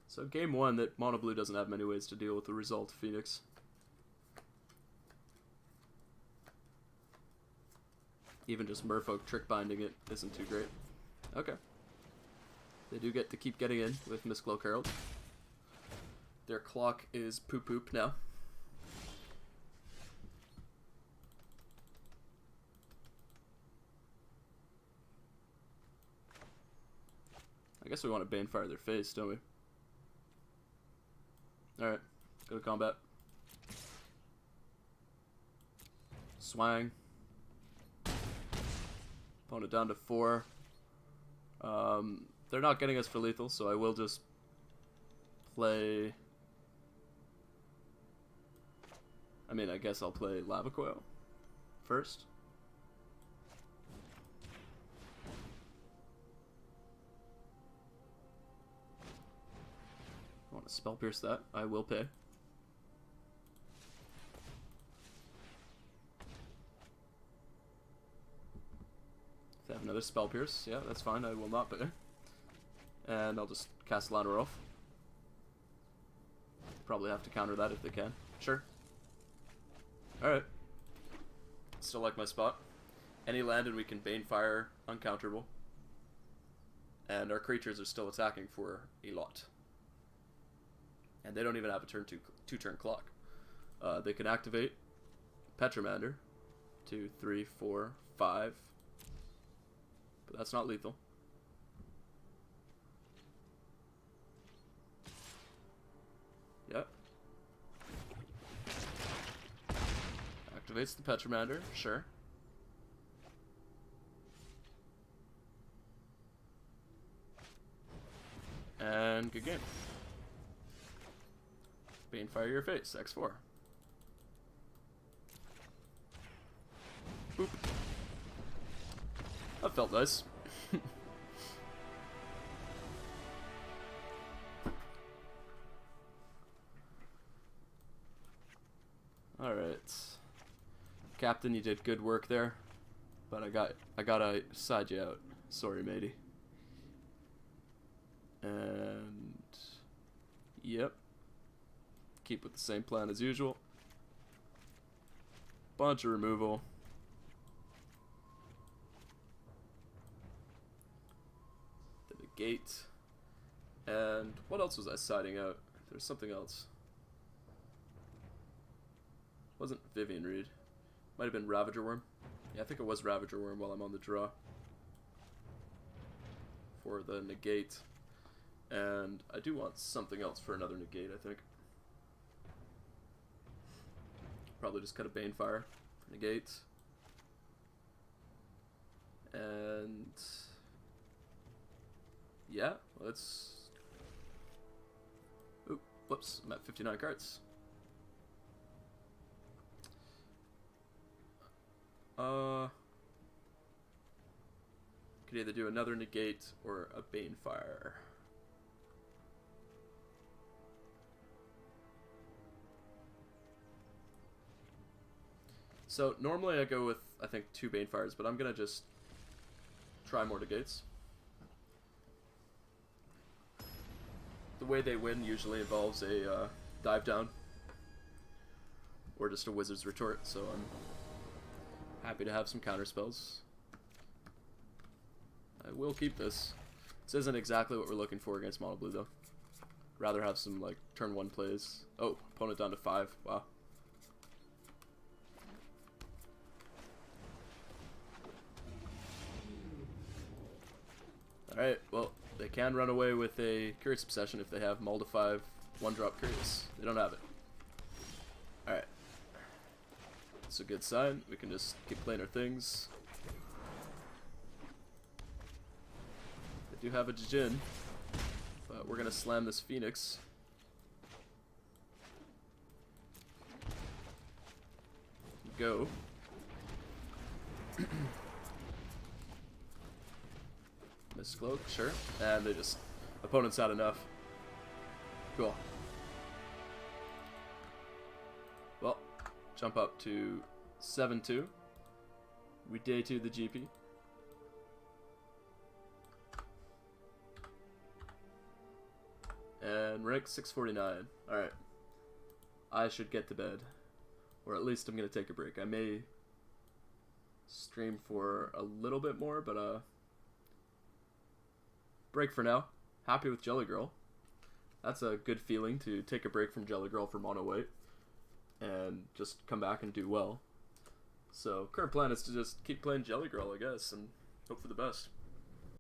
Speaker 1: So game 1, that Mono Blue doesn't have many ways to deal with the result of Phoenix. Even just Merfolk trick binding it isn't too great. Okay. They do get to keep getting in with Mistcloak Herald. Their clock is poop poop now. I guess we want to Banefire their face, don't we? Alright, go to combat. Swang. Opponent down to 4. They're not getting us for lethal, so I will just play... I mean, I guess I'll play Lava Coil first. I want to Spell Pierce that. I will pay. If they have another Spell Pierce, yeah, that's fine. I will not pay. And I'll just cast Ladder off. Probably have to counter that if they can. Sure. Alright. Still like my spot. Any land and we can Banefire uncounterable. And our creatures are still attacking for a lot. And they don't even have a two-turn clock. They can activate Petromander. 2, 3, 4, 5. But that's not lethal. Yep. Activates the Petromander, sure. And good game. Banefire your face, X4. Boop. That felt nice. Alright. Captain, you did good work there. But I gotta side you out. Sorry, matey. And yep. Keep with the same plan as usual. Bunch of removal. negate. And what else was I siding out? There's something else. Wasn't Vivian Reed. Might have been Ravager Worm. Yeah, I think it was Ravager Worm while I'm on the draw. For the negate. And I do want something else for another negate, I think. Probably just cut a Banefire for negate. And yeah, let's. Oop, whoops, I'm at 59 cards. Could either do another negate or a Banefire. So normally I go with, I think, 2 Banefires, but I'm gonna just try more negates. The way they win usually involves a dive down or just a Wizard's Retort, so I'm happy to have some counter spells. I will keep this. This isn't exactly what we're looking for against Mono Blue though. Rather have some like turn 1 plays. Oh, opponent down to 5. Wow. Alright, well, they can run away with a Curious Obsession if they have Mull to 5, 1-drop Curious. They don't have it. Alright. It's a good sign. We can just keep playing our things. They do have a Jin, but we're going to slam this Phoenix. Go. Miscloak, sure. And they just... Opponent's had enough. Cool. Well, jump up to 7-2. We day 2 the GP. And rank 649. Alright. I should get to bed. Or at least I'm going to take a break. I may stream for a little bit more, but break for now. Happy with Jelly Girl. That's a good feeling to take a break from Jelly Girl for Mono White and just come back and do well. So current plan is to just keep playing Jelly Girl, I guess, and hope for the best.